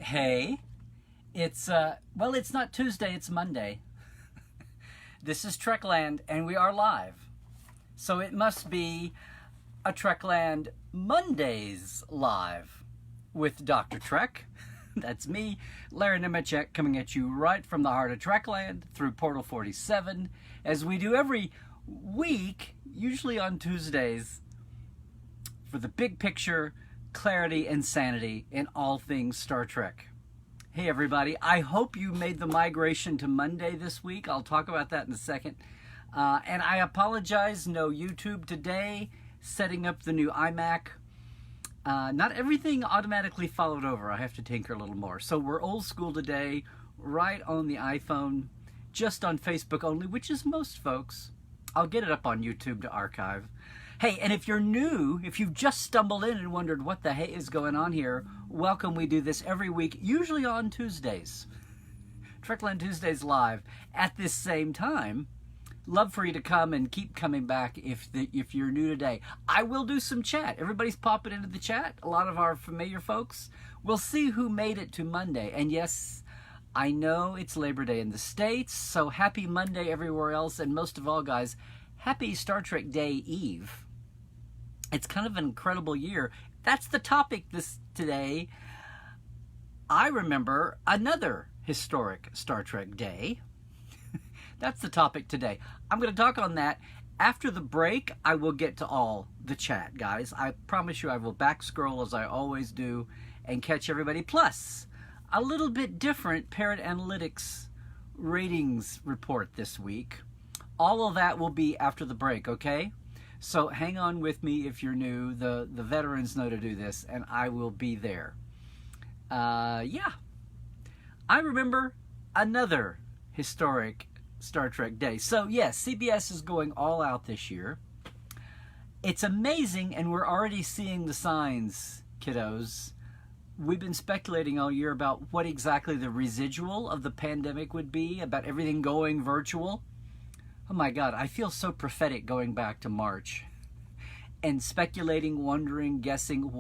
Hey, well, it's not Tuesday, it's Monday. This is Trekland, and we are live. So it must be a Trekland Mondays live with Dr. Trek. That's me, Larry Nemecek, coming at you right from the heart of Trekland through Portal 47, as we do every week, usually on Tuesdays, for the big picture, clarity, and sanity in all things Star Trek. Hey everybody, I hope you made the migration to Monday this week. I'll talk about that in a second. And I apologize, no YouTube today, setting up the new iMac. Not everything automatically followed over. I have to tinker a little more. So we're old school today, right on the iPhone, just on Facebook only, which is most folks. I'll get it up on YouTube to archive. Hey, and if you're new, if you've just stumbled in and wondered what the hey is going on here, welcome. We do this every week, usually on Tuesdays. Trekland Tuesdays live at this same time. Love for you to come and keep coming back if you're new today. I will do some chat. Everybody's popping into the chat. A lot of our familiar folks. We'll see who made it to Monday. And yes, I know it's Labor Day in the States, so happy Monday everywhere else. And most of all, guys, happy Star Trek Day Eve. It's kind of an incredible year. That's the topic today. I remember another historic Star Trek day. That's the topic today. I'm going to talk on that. After the break, I will get to all the chat, guys. I promise you I will back scroll as I always do and catch everybody. Plus, a little bit different Parrot Analytics ratings report this week. All of that will be after the break, okay? So hang on with me if you're new. The veterans know to do this, and I will be there. Yeah. I remember another historic Star Trek day. So yes, CBS is going all out this year. It's amazing, and we're already seeing the signs, kiddos. We've been speculating all year about what exactly the residual of the pandemic would be, about everything going virtual. Oh my God, I feel so prophetic going back to March and speculating, wondering, guessing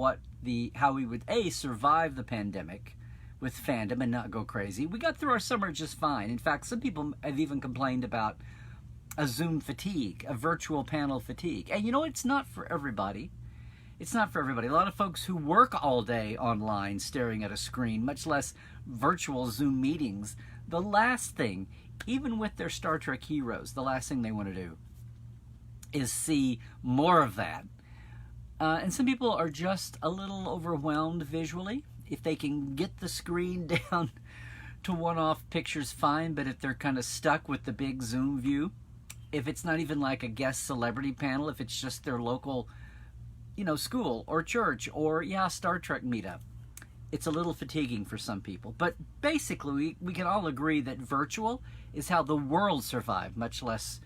how we would survive the pandemic with fandom and not go crazy. We got through our summer just fine. In fact, some people have even complained about a Zoom fatigue, a virtual panel fatigue. And you know, it's not for everybody. It's not for everybody. A lot of folks who work all day online staring at a screen, much less virtual Zoom meetings, the last thing, even with their Star Trek heroes, the last thing they want to do is see more of that. And some people are just a little overwhelmed visually. If they can get the screen down to one-off pictures, fine, but if they're kind of stuck with the big Zoom view, if it's not even like a guest celebrity panel, if it's just their local, school or church or, Star Trek meetup, it's a little fatiguing for some people. But basically, we can all agree that virtual is how the world survived, much less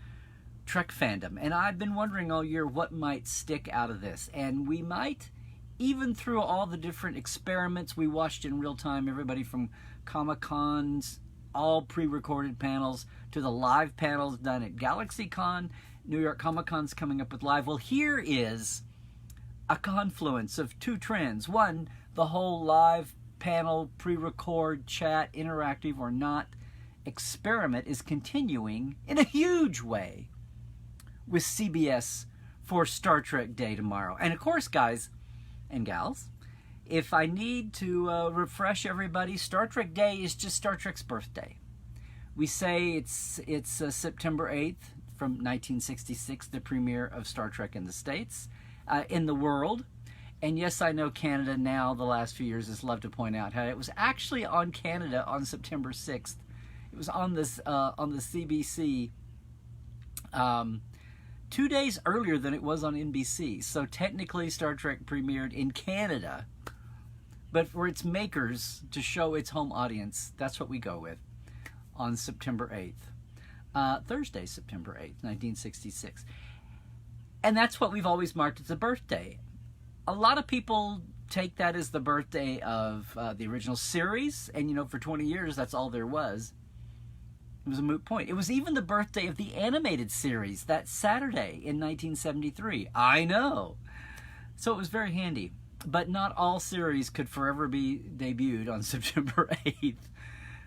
Trek fandom. And I've been wondering all year what might stick out of this. And we might, even through all the different experiments we watched in real time, everybody from Comic-Cons, all pre-recorded panels, to the live panels done at GalaxyCon, New York Comic-Con's coming up with live. Well, here is a confluence of two trends. One, the whole live panel, pre-record, chat, interactive or not, experiment is continuing in a huge way with CBS for Star Trek Day tomorrow. And of course, guys and gals, if I need to refresh everybody, Star Trek Day is just Star Trek's birthday. We say it's September 8th from 1966, the premiere of Star Trek in the States, in the world. And yes, I know Canada now, the last few years, has loved to point out how it was actually on Canada on September 6th. It was on this on the CBC 2 days earlier than it was on NBC. So technically, Star Trek premiered in Canada, but for its makers to show its home audience, that's what we go with on September 8th. Thursday, September 8th, 1966. And that's what we've always marked as a birthday. A lot of people take that as the birthday of the original series, and for 20 years, that's all there was. It was a moot point. It was even the birthday of the animated series that Saturday in 1973. I know. So it was very handy. but not all series could forever be debuted on September 8th.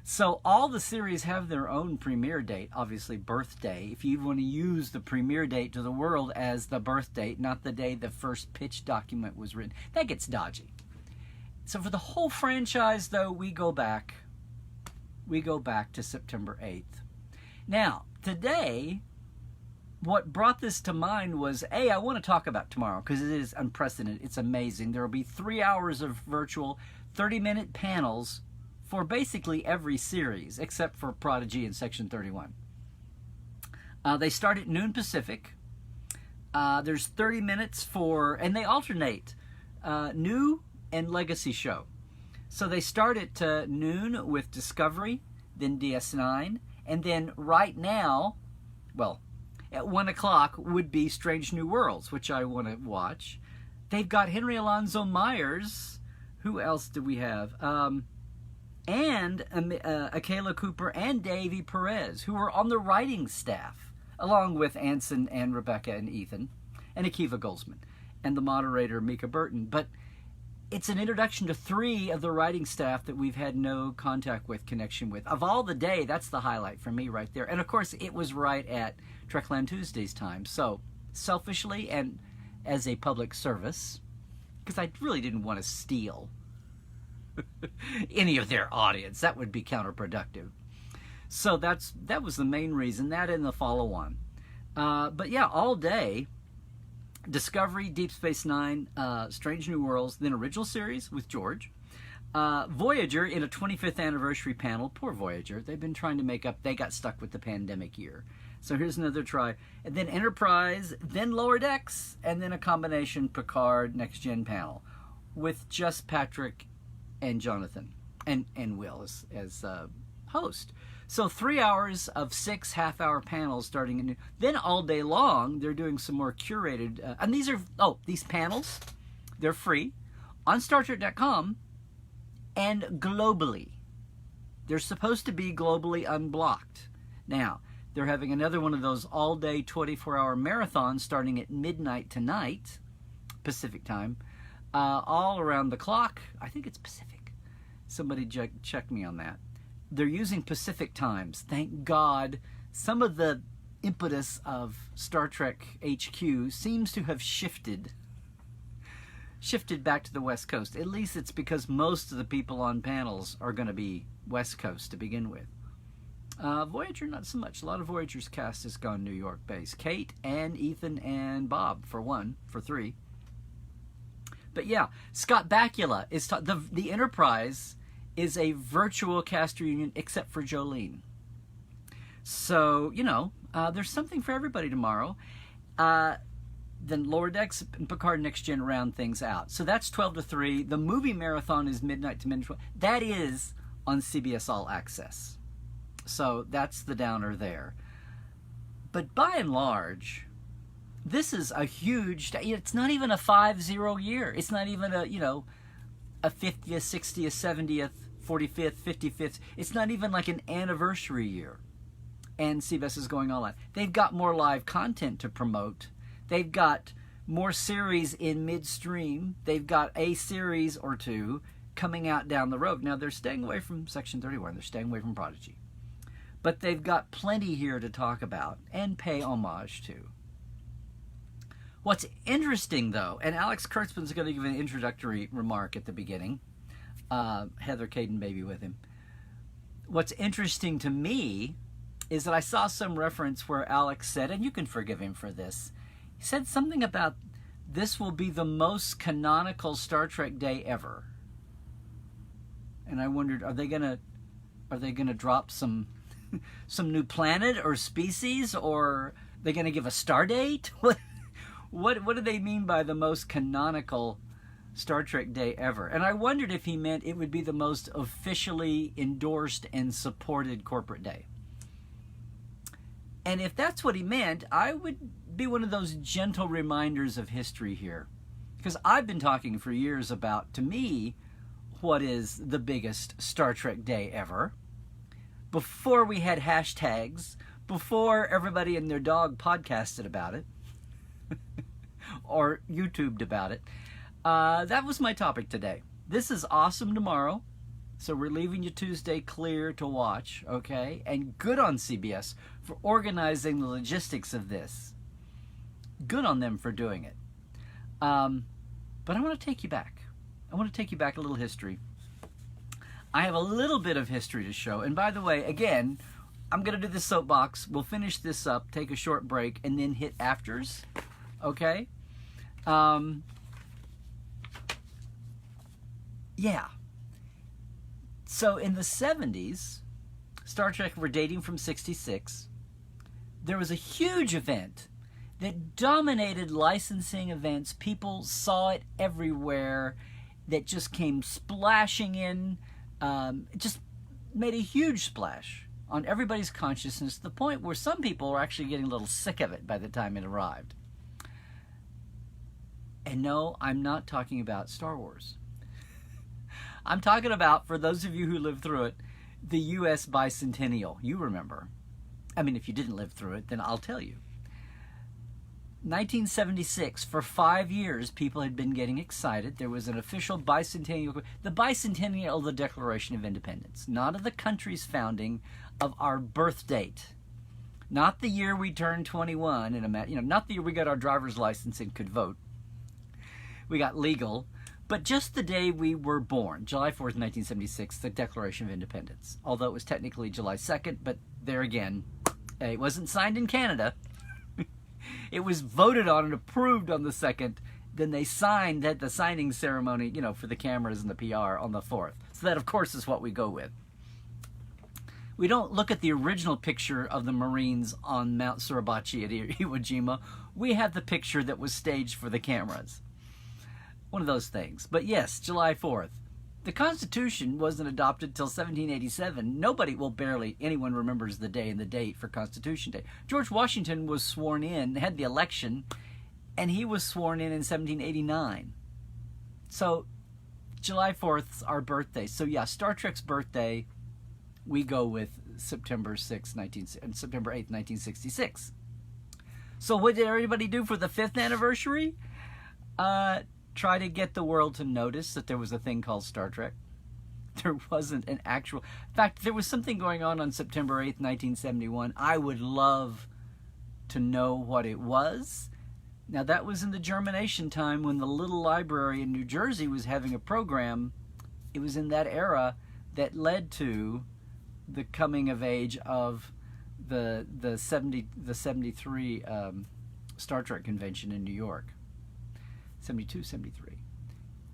So all the series have their own premiere date, obviously birthday. If you want to use the premiere date to the world as the birth date, not the day the first pitch document was written, that gets dodgy. So for the whole franchise, though, we go back to September 8th. Now, today, what brought this to mind was, I want to talk about tomorrow because it is unprecedented. It's amazing. There will be 3 hours of virtual 30-minute panels for basically every series except for Prodigy and Section 31. They start at noon Pacific. There's 30 minutes and they alternate new and legacy show. So they start at noon with Discovery, then DS9, and then right now, well, at 1 o'clock would be Strange New Worlds, which I want to watch. They've got Henry Alonzo Myers. Who else do we have? And Akela Cooper and Davy Perez, who are on the writing staff, along with Anson and Rebecca and Ethan, and Akiva Goldsman, and the moderator, Mika Burton. But it's an introduction to 3 of the writing staff that we've had no connection with. Of all the day, that's the highlight for me right there. And of course, it was right at Trekland Tuesday's time. So, selfishly and as a public service, because I really didn't want to steal any of their audience. That would be counterproductive. So that was the main reason, that and the follow-on. But yeah, all day, Discovery, Deep Space Nine, Strange New Worlds, then original series with George. Voyager in a 25th anniversary panel. Poor Voyager. They've been trying to make up. They got stuck with the pandemic year. So here's another try. And then Enterprise, then Lower Decks, and then a combination Picard Next Gen panel with just Patrick and Jonathan and Will as host. So 3 hours of 6 half-hour panels starting at noon. Then all day long, they're doing some more curated, and these panels, they're free on StarTrek.com and globally. They're supposed to be globally unblocked. Now, they're having another one of those all-day 24-hour marathons starting at midnight tonight, Pacific time, all around the clock. I think it's Pacific. Somebody check me on that. They're using Pacific times. Thank God. Some of the impetus of Star Trek HQ seems to have shifted back to the West Coast. At least it's because most of the people on panels are going to be West Coast to begin with. Voyager, not so much. A lot of Voyager's cast has gone New York based. Kate and Ethan and Bob for 3. But yeah, Scott Bakula is the Enterprise is a virtual cast reunion except for Jolene. So, there's something for everybody tomorrow. Then Lower Decks and Picard Next Gen round things out. So that's 12 to 3. The movie marathon is midnight to midnight. That is on CBS All Access. So that's the downer there. But by and large, this is a huge, it's not even a 5-0 year. It's not even a 50th, 60th, 70th, 45th, 55th. It's not even like an anniversary year. And CBS is going all out. They've got more live content to promote. They've got more series in midstream. They've got a series or 2 coming out down the road. Now, they're staying away from Section 31. They're staying away from Prodigy. But they've got plenty here to talk about and pay homage to. What's interesting, though, and Alex Kurtzman's going to give an introductory remark at the beginning. Heather Caden Baby with him. What's interesting to me is that I saw some reference where Alex said, and you can forgive him for this, he said something about this will be the most canonical Star Trek day ever. And I wondered, are they gonna drop some new planet or species, or are they gonna give a star date? What do they mean by the most canonical Star Trek day ever? And I wondered if he meant it would be the most officially endorsed and supported corporate day. And if that's what he meant, I would be one of those gentle reminders of history here. Because I've been talking for years about, to me, what is the biggest Star Trek day ever. Before we had hashtags, before everybody and their dog podcasted about it, or YouTubed about it, That was my topic today. This is awesome tomorrow. So we're leaving you Tuesday clear to watch, okay? And good on CBS for organizing the logistics of this. Good on them for doing it. But I want to take you back. I want to take you back a little history. I have a little bit of history to show. And by the way, again, I'm going to do the soapbox. We'll finish this up, take a short break, and then hit afters, okay? Yeah. So in the 70s, Star Trek, we're dating from 66, there was a huge event that dominated licensing events. People saw it everywhere, that just came splashing in, just made a huge splash on everybody's consciousness to the point where some people were actually getting a little sick of it by the time it arrived. And no, I'm not talking about Star Wars. I'm talking about, for those of you who lived through it, the U.S. bicentennial. You remember. I mean, if you didn't live through it, then I'll tell you. 1976, for 5 years, people had been getting excited. There was an official bicentennial, the bicentennial of the Declaration of Independence, not of the country's founding, of our birth date. Not the year we turned 21, not the year we got our driver's license and could vote. We got legal. But just the day we were born, July 4th, 1976, the Declaration of Independence. Although it was technically July 2nd, but there again, it wasn't signed in Canada. It was voted on and approved on the 2nd. Then they signed at the signing ceremony, for the cameras and the PR on the 4th. So that, of course, is what we go with. We don't look at the original picture of the Marines on Mount Suribachi at Iwo Jima. We have the picture that was staged for the cameras. One of those things. But yes, July 4th. The Constitution wasn't adopted till 1787. Barely anyone remembers the day and the date for Constitution Day. George Washington was sworn in, had the election, and he was sworn in 1789. So July 4th is our birthday. So yeah, Star Trek's birthday, we go with September 8th, 1966. So what did everybody do for the 5th anniversary? Try to get the world to notice that there was a thing called Star Trek. There wasn't an actual... In fact, there was something going on September 8th, 1971. I would love to know what it was. Now, that was in the germination time when the little library in New Jersey was having a program. It was in that era that led to the coming of age of the 73 Star Trek convention in New York. 72, 73.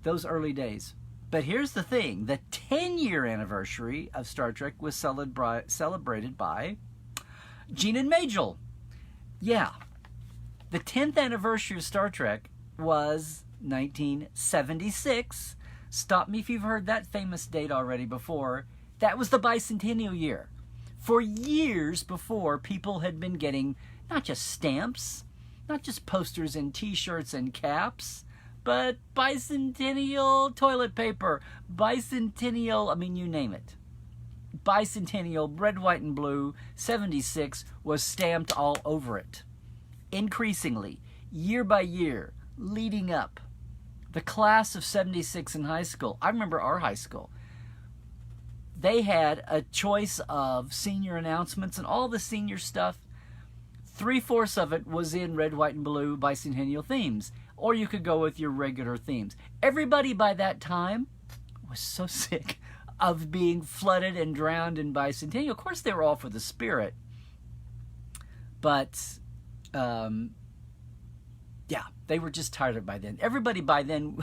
Those early days. But here's the thing. The 10-year anniversary of Star Trek was celebrated by Gene and Majel. Yeah. The 10th anniversary of Star Trek was 1976. Stop me if you've heard that famous date already before. That was the bicentennial year. For years before, people had been getting not just stamps, not just posters and t-shirts and caps, but bicentennial toilet paper, bicentennial, you name it. Bicentennial, red, white, and blue, 76 was stamped all over it. Increasingly, year by year, leading up. The class of 76 in high school, I remember our high school, they had a choice of senior announcements and all the senior stuff. 3/4 of it was in red, white, and blue bicentennial themes. Or you could go with your regular themes. Everybody by that time was so sick of being flooded and drowned in bicentennial. Of course, they were all for the spirit. But, yeah, they were just tired of it by then. Everybody by then,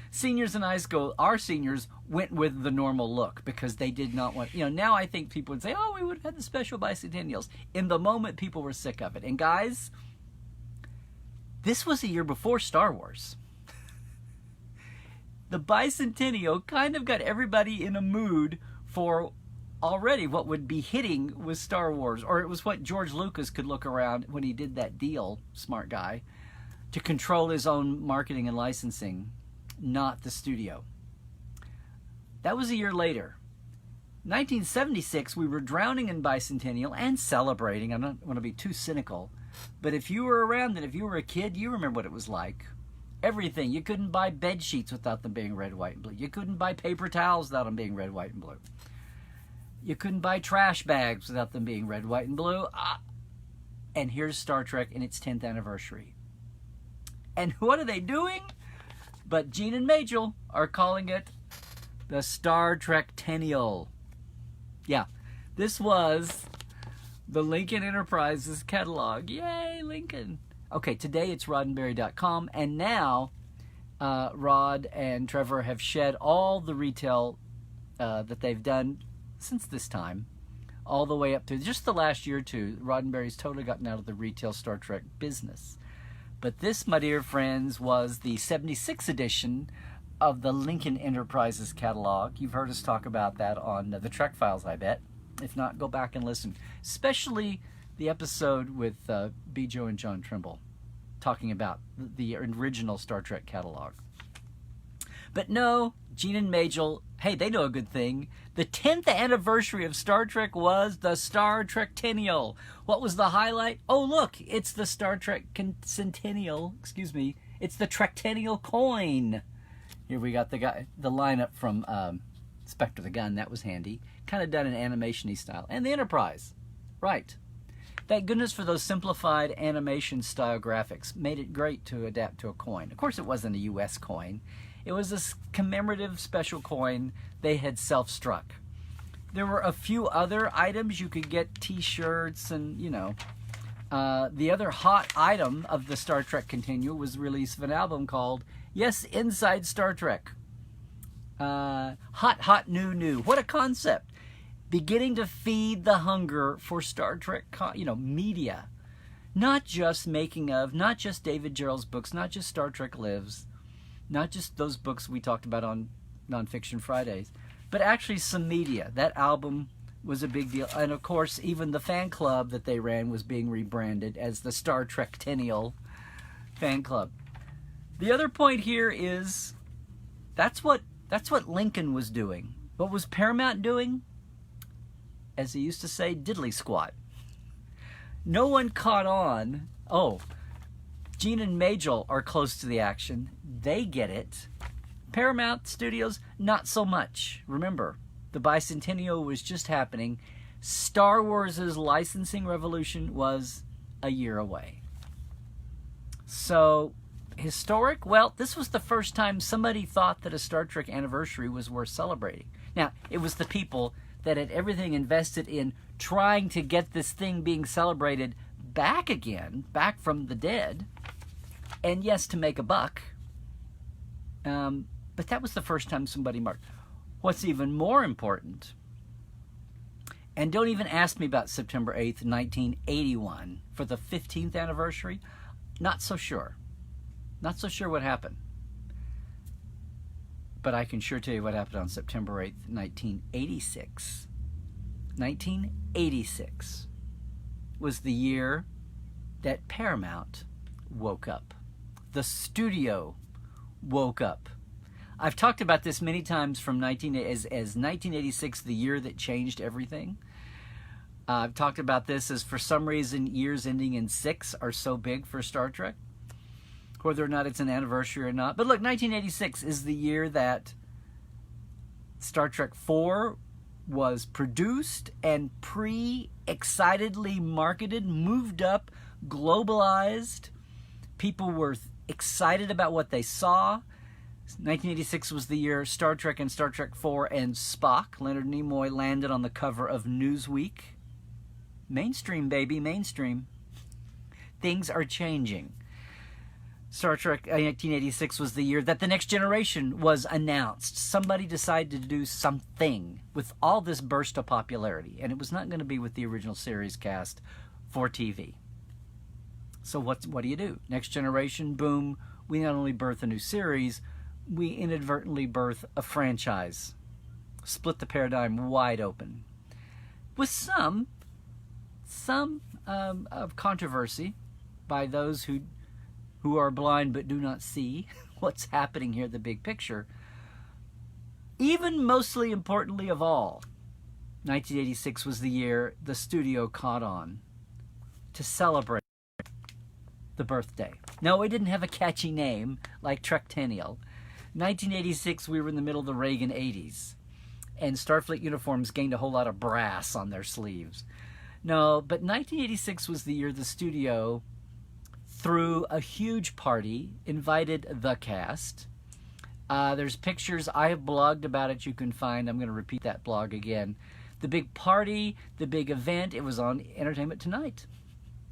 seniors in high school, our seniors, went with the normal look because they did not want... now I think people would say, oh, we would have had the special bicentennials. In the moment, people were sick of it. And guys, this was a year before Star Wars. The bicentennial kind of got everybody in a mood for already what would be hitting with Star Wars. Or it was what George Lucas could look around when he did that deal, smart guy, to control his own marketing and licensing, not the studio. That was a year later. 1976, we were drowning in bicentennial and celebrating. I don't want to be too cynical, but if you were around and if you were a kid, you remember what it was like. Everything. You couldn't buy bed sheets without them being red, white, and blue. You couldn't buy paper towels without them being red, white, and blue. You couldn't buy trash bags without them being red, white, and blue. And here's Star Trek in its 10th anniversary. And what are they doing? But Gene and Majel are calling it the Star Trek Tennial. Yeah, this was the Lincoln Enterprises catalog. Yay, Lincoln. Okay, today it's Roddenberry.com, and now Rod and Trevor have shed all the retail that they've done since this time, all the way up to just the last year or two. Roddenberry's totally gotten out of the retail Star Trek business. But this, my dear friends, was the 76th edition of the Lincoln Enterprises catalog. You've heard us talk about that on the Trek Files, I bet. If not, go back and listen. Especially the episode with Bijo and John Trimble, talking about the original Star Trek catalog. But no, Gene and Majel, hey, they know a good thing. The 10th anniversary of Star Trek was the Star Trek Tennial. What was the highlight? Oh, look, it's the Star Trek Centennial, it's the Trektennial coin. Here we got the lineup from Spectre the Gun. That was handy. Kind of done in animation-y style. And the Enterprise. Right. Thank goodness for those simplified animation-style graphics. Made it great to adapt to a coin. Of course, it wasn't a U.S. coin. It was a commemorative special coin they had self-struck. There were a few other items. You could get T-shirts and, you know. The other hot item of the Star Trek Continual was the release of an album called, yes, Inside Star Trek. Hot, new. What a concept. Beginning to feed the hunger for Star Trek, media. Not just making of, not just David Gerrold's books, not just Star Trek Lives, not just those books we talked about on Nonfiction Fridays, but actually some media. That album was a big deal. And of course, even the fan club that they ran was being rebranded as the Star Trek Tennial fan club. The other point here is that's what Lincoln was doing. What was Paramount doing? As he used to say, diddly squat. No one caught on. Oh, Gene and Majel are close to the action. They get it. Paramount Studios, not so much. Remember, the bicentennial was just happening. Star Wars' licensing revolution was a year away. So, historic? Well, this was the first time somebody thought that a Star Trek anniversary was worth celebrating. Now, it was the people that had everything invested in trying to get this thing being celebrated back again, back from the dead, and yes, to make a buck. But that was the first time somebody marked. What's even more important, and don't even ask me about September 8th, 1981, for the 15th anniversary, not so sure. Not so sure what happened. But I can sure tell you what happened on September 8th, 1986. 1986 was the year that Paramount woke up. The studio woke up. I've talked about this many times as 1986, the year that changed everything. I've talked about this as, for some reason, years ending in 6 are so big for Star Trek, whether or not it's an anniversary or not. But look, 1986 is the year that Star Trek IV was produced and excitedly marketed, moved up, globalized. People were excited about what they saw. 1986 was the year Star Trek and Star Trek IV and Spock, Leonard Nimoy, landed on the cover of Newsweek. Mainstream, baby, mainstream. Things are changing. Star Trek 1986 was the year that The Next Generation was announced. Somebody decided to do something with all this burst of popularity, and it was not going to be with the original series cast for TV. So what do you do? Next Generation, boom, we not only birth a new series, we inadvertently birth a franchise. Split the paradigm wide open. With some of controversy by those who are blind but do not see what's happening here, the big picture. Even mostly importantly of all, 1986 was the year the studio caught on to celebrate. the birthday. No, it didn't have a catchy name like Trektennial. 1986, we were in the middle of the Reagan 80s, and Starfleet uniforms gained a whole lot of brass on their sleeves. No, but 1986 was the year the studio threw a huge party, invited the cast. There's pictures. I have blogged about it. You can find. I'm going to repeat that blog again. The big party, the big event. It was on Entertainment Tonight.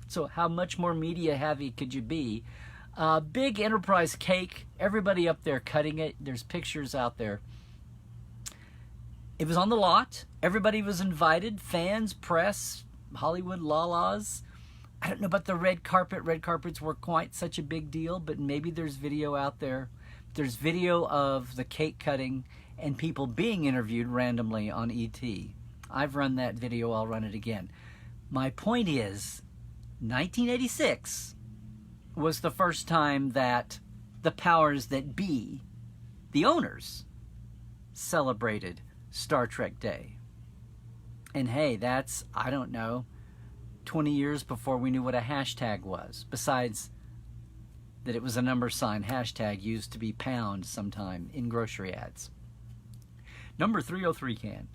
So how much more media heavy could you be? Big Enterprise cake. Everybody up there cutting it. There's pictures out there. It was on the lot. Everybody was invited. Fans, press, Hollywood lalas. I don't know about the red carpet. Red carpets were quite such a big deal, but maybe there's video out there. There's video of the cake cutting and people being interviewed randomly on ET. I've run that video. I'll run it again. My point is, 1986 was the first time that the powers that be, the owners, celebrated Star Trek Day. And hey, that's, I don't know, 20 years before we knew what a hashtag was, besides that it was a number sign hashtag used to be pound sometime in grocery ads. Number 303 can.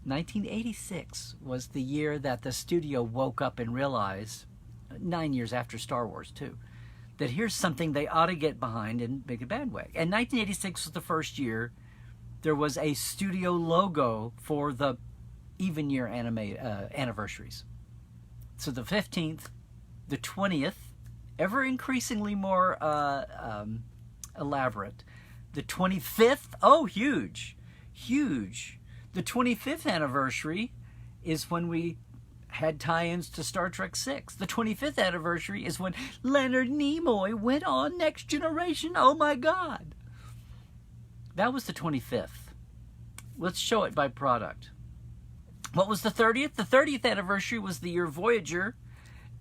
1986 was the year that the studio woke up and realized, 9 years after Star Wars too, that here's something they ought to get behind in a big and bad way. And 1986 was the first year there was a studio logo for the even year anniversaries. So the 15th, the 20th, ever increasingly more elaborate. The 25th, oh, huge, huge. The 25th anniversary is when we had tie-ins to Star Trek VI. The 25th anniversary is when Leonard Nimoy went on Next Generation. Oh my God. That was the 25th. Let's show it by product. What was the 30th? The 30th anniversary was the year Voyager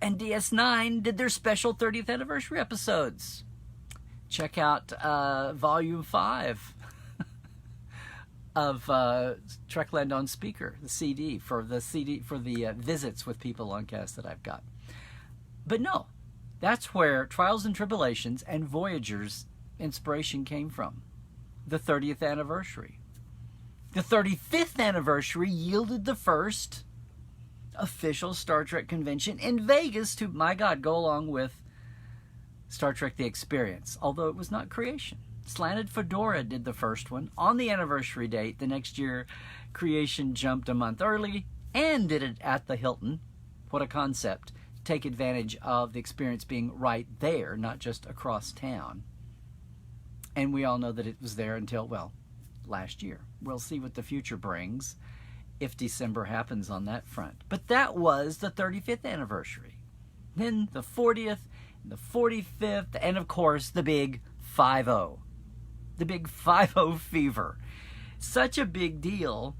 and DS9 did their special 30th anniversary episodes. Check out Volume 5 of Trekland on Speaker, the CD for the visits with people on cast that I've got. But no, that's where Trials and Tribulations and Voyager's inspiration came from. The 30th anniversary. The 35th anniversary yielded the first official Star Trek convention in Vegas to, my God, go along with Star Trek The Experience, although it was not Creation. Slanted Fedora did the first one on the anniversary date. The next year, Creation jumped a month early and did it at the Hilton. What a concept. Take advantage of The Experience being right there, not just across town. And we all know that it was there until, well, last year. We'll see what the future brings if December happens on that front. But that was the 35th anniversary. Then the 40th, the 45th, and of course the big 50. The big 50 fever. Such a big deal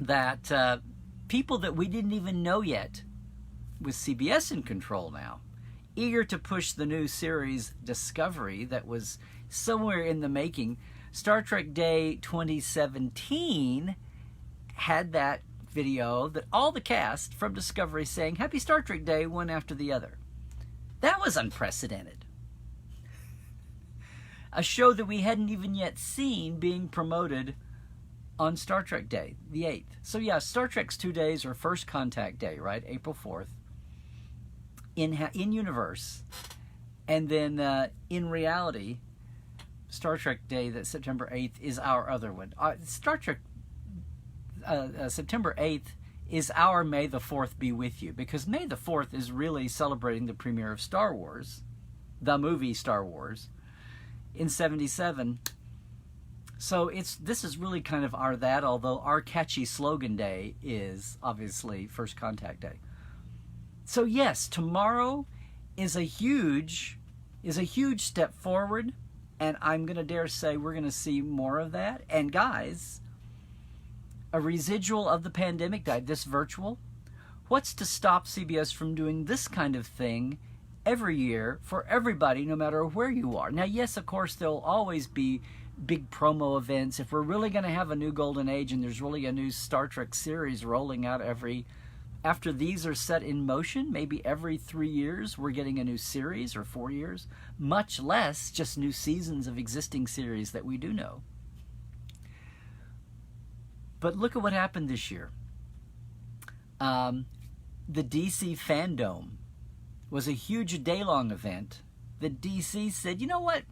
that people that we didn't even know yet, with CBS in control now, eager to push the new series Discovery that was somewhere in the making. Star Trek Day 2017 had that video that all the cast from Discovery saying Happy Star Trek Day one after the other. That was unprecedented. A show that we hadn't even yet seen being promoted on Star Trek Day, the 8th. So yeah, Star Trek's 2 days are First Contact Day, right? April 4th. In universe. And then in reality, Star Trek Day, that September 8th, is our other one. Star Trek September 8th is our May the 4th be with you, because May the 4th is really celebrating the premiere of Star Wars, the movie Star Wars, in 77. So this is really kind of our that, although our catchy slogan day is obviously First Contact Day. So yes, tomorrow is a huge step forward, and I'm going to dare say we're going to see more of that. And guys, a residual of the pandemic died, this virtual. What's to stop CBS from doing this kind of thing every year for everybody, no matter where you are? Now, yes, of course, there'll always be big promo events. If we're really going to have a new golden age and there's really a new Star Trek series rolling out every after these are set in motion, maybe every 3 years we're getting a new series, or 4 years, much less just new seasons of existing series that we do know. But look at what happened this year. The DC Fandome was a huge day-long event. The DC said, you know what?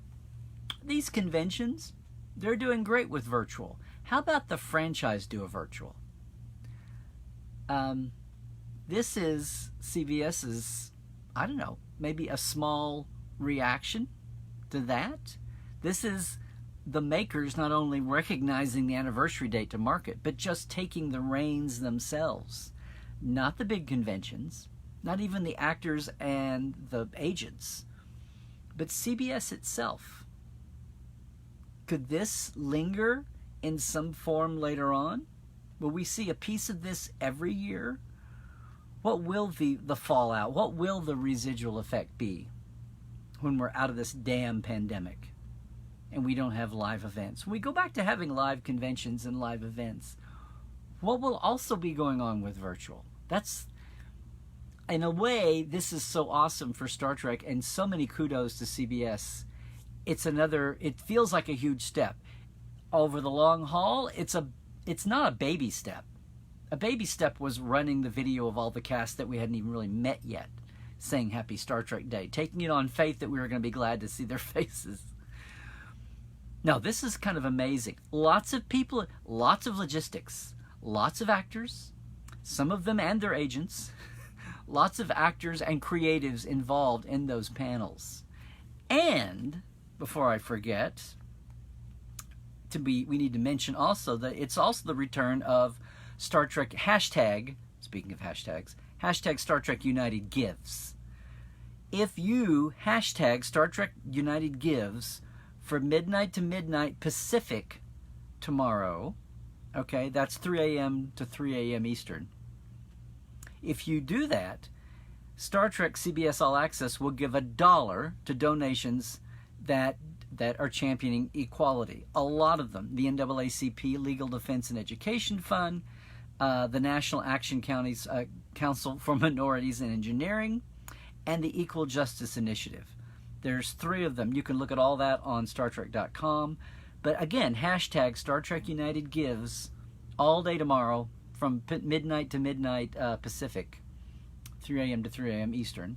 These conventions, they're doing great with virtual. How about the franchise do a virtual? This is CBS's, I don't know, maybe a small reaction to that. This is the makers not only recognizing the anniversary date to market, but just taking the reins themselves. Not the big conventions, not even the actors and the agents, but CBS itself. Could this linger in some form later on? Will we see a piece of this every year? What will the fallout, what will the residual effect be when we're out of this damn pandemic and we don't have live events? When we go back to having live conventions and live events, what will also be going on with virtual? That's, in a way, this is so awesome for Star Trek, and so many kudos to CBS. It feels like a huge step. Over the long haul, it's not a baby step. A baby step was running the video of all the cast that we hadn't even really met yet, saying Happy Star Trek Day, taking it on faith that we were going to be glad to see their faces. No, this is kind of amazing. Lots of people, lots of logistics, lots of actors, some of them and their agents, lots of actors and creatives involved in those panels. And, before I forget, we need to mention also that it's also the return of Star Trek hashtag, speaking of hashtags, hashtag Star Trek United Gives. If you hashtag Star Trek United Gives for midnight to midnight Pacific tomorrow, okay, that's 3 a.m. to 3 a.m. Eastern. If you do that, Star Trek CBS All Access will give $1 to donations that are championing equality. A lot of them. The NAACP Legal Defense and Education Fund, the National Action Council for Minorities in Engineering, and the Equal Justice Initiative. There's 3 of them. You can look at all that on StarTrek.com. But again, hashtag Star Trek United Gives all day tomorrow from midnight to midnight Pacific, 3 a.m. to 3 a.m. Eastern.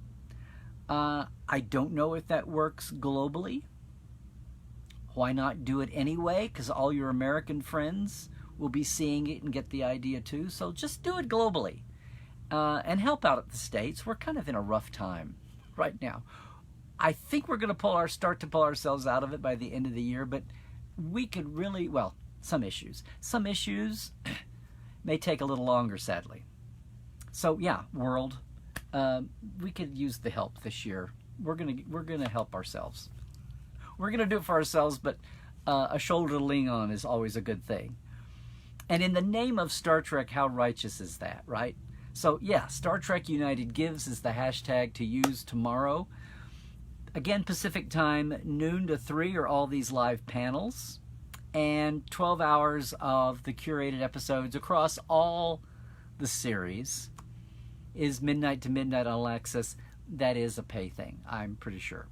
I don't know if that works globally. Why not do it anyway? Because all your American friends will be seeing it and get the idea too. So just do it globally and help out at the States. We're kind of in a rough time right now. I think we're going to start to pull ourselves out of it by the end of the year, but we could really, well, some issues may take a little longer, sadly. So yeah, world, we could use the help this year. We're gonna help ourselves. We're gonna do it for ourselves, but a shoulder to lean on is always a good thing. And in the name of Star Trek, how righteous is that, right? So yeah, Star Trek United Gives is the hashtag to use tomorrow. Again, Pacific time, noon to 3 are all these live panels, and 12 hours of the curated episodes across all the series is midnight to midnight All Access. That is a pay thing, I'm pretty sure.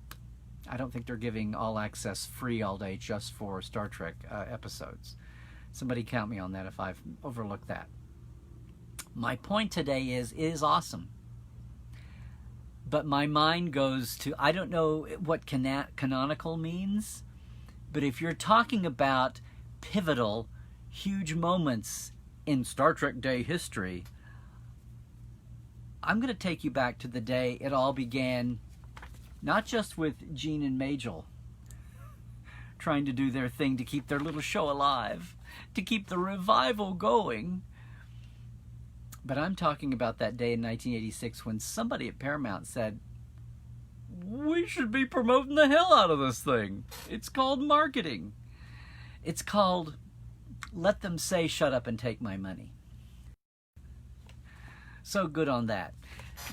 I don't think they're giving All Access free all day just for Star Trek episodes. Somebody count me on that if I've overlooked that. My point today is, it is awesome. But my mind goes to, I don't know what canonical means, but if you're talking about pivotal, huge moments in Star Trek Day history, I'm going to take you back to the day it all began, not just with Gene and Majel trying to do their thing to keep their little show alive, to keep the revival going, but I'm talking about that day in 1986 when somebody at Paramount said, we should be promoting the hell out of this thing. It's called marketing. It's called let them say shut up and take my money. So good on that.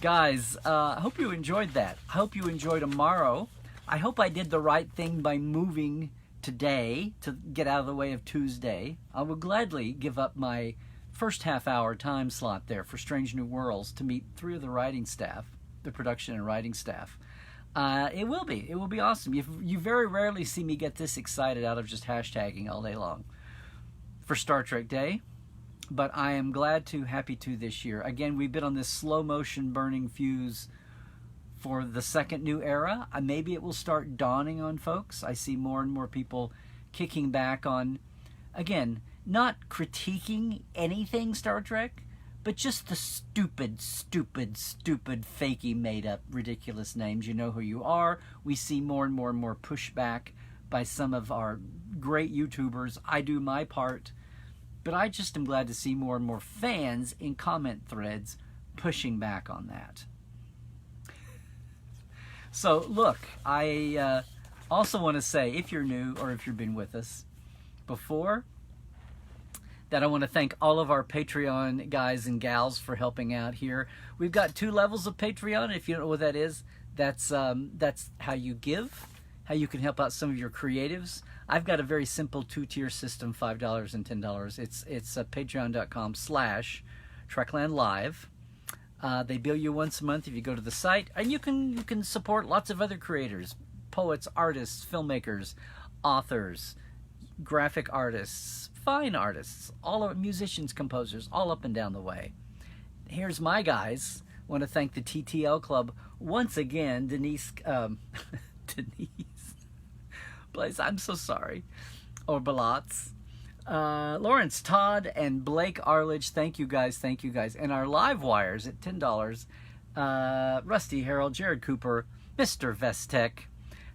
Guys, I hope you enjoyed that. I hope you enjoy tomorrow. I hope I did the right thing by moving today to get out of the way of Tuesday. I will gladly give up my first half-hour time slot there for Strange New Worlds to meet 3 of the writing staff, the production and writing staff. It will be awesome. You very rarely see me get this excited out of just hashtagging all day long for Star Trek Day, but I am happy to this year. Again, we've been on this slow motion burning fuse for the second new era. Maybe it will start dawning on folks. I see more and more people kicking back on, again, not critiquing anything Star Trek, but just the stupid, fakey, made-up, ridiculous names. You know who you are. We see more and more pushback by some of our great YouTubers. I do my part, but I just am glad to see more and more fans in comment threads pushing back on that. So, look, I also want to say, if you're new or if you've been with us before, that I want to thank all of our Patreon guys and gals for helping out here. We've got 2 levels of Patreon. If you don't know what that is, that's how you give, how you can help out some of your creatives. I've got a very simple 2-tier system, $5 and $10. It's patreon.com/TreklandLive. They bill you once a month if you go to the site, and you can support lots of other creators, poets, artists, filmmakers, authors, graphic artists, fine artists, musicians, composers, all up and down the way. Here's my guys. I want to thank the TTL Club once again. Denise, Blaze, I'm so sorry. Or Balats. Lawrence, Todd, and Blake Arledge, thank you guys. And our live wires at $10. Rusty Harold, Jared Cooper, Mr. Vestek,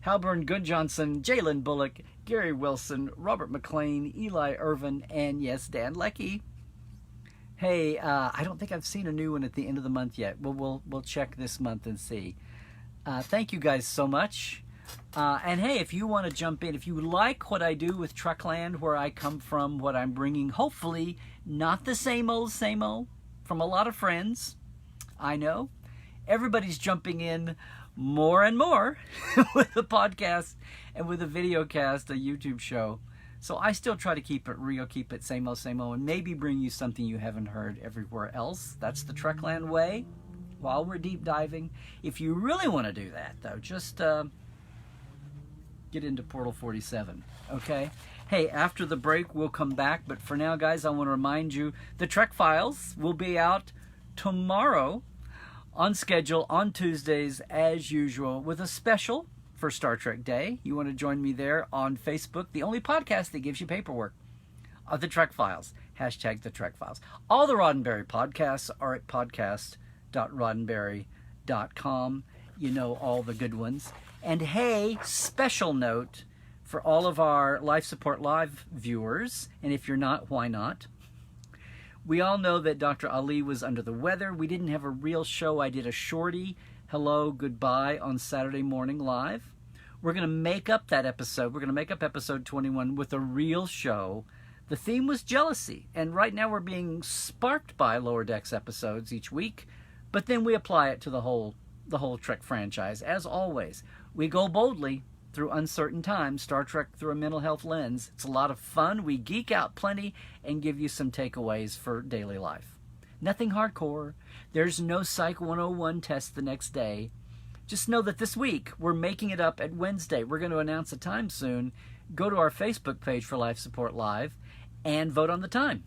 Halburn Goodjohnson, Jalen Bullock, Gary Wilson, Robert McLean, Eli Irvin, and yes, Dan Leckie. Hey, I don't think I've seen a new one at the end of the month yet. We'll check this month and see. Thank you guys so much. And hey, if you want to jump in, if you like what I do with Trekland, where I come from, what I'm bringing, hopefully not the same old, from a lot of friends. I know. Everybody's jumping in more and more with the podcast and with a video cast, a YouTube show. So I still try to keep it real, keep it same old, and maybe bring you something you haven't heard everywhere else. That's the Trekland way while we're deep diving. If you really want to do that, though, just get into Portal 47, okay? Hey, after the break, we'll come back. But for now, guys, I want to remind you, the Trek Files will be out tomorrow on schedule on Tuesdays as usual with a special for Star Trek Day. You want to join me there on Facebook, the only podcast that gives you paperwork of the Trek Files. Hashtag the Trek Files. All the Roddenberry podcasts are at podcast.roddenberry.com. You know all the good ones. And hey, special note for all of our Life Support Live viewers, and if you're not, why not? We all know that Dr. Ali was under the weather. We didn't have a real show. I did a shorty, hello, goodbye, on Saturday morning live. We're going to make up that episode. We're going to make up episode 21 with a real show. The theme was jealousy, and right now we're being sparked by Lower Decks episodes each week, but then we apply it to the whole Trek franchise. As always, we go boldly through uncertain times, Star Trek through a mental health lens. It's a lot of fun. We geek out plenty and give you some takeaways for daily life. Nothing hardcore. There's no Psych 101 test the next day. Just know that this week we're making it up at Wednesday. We're going to announce a time soon. Go to our Facebook page for Life Support Live and vote on the time.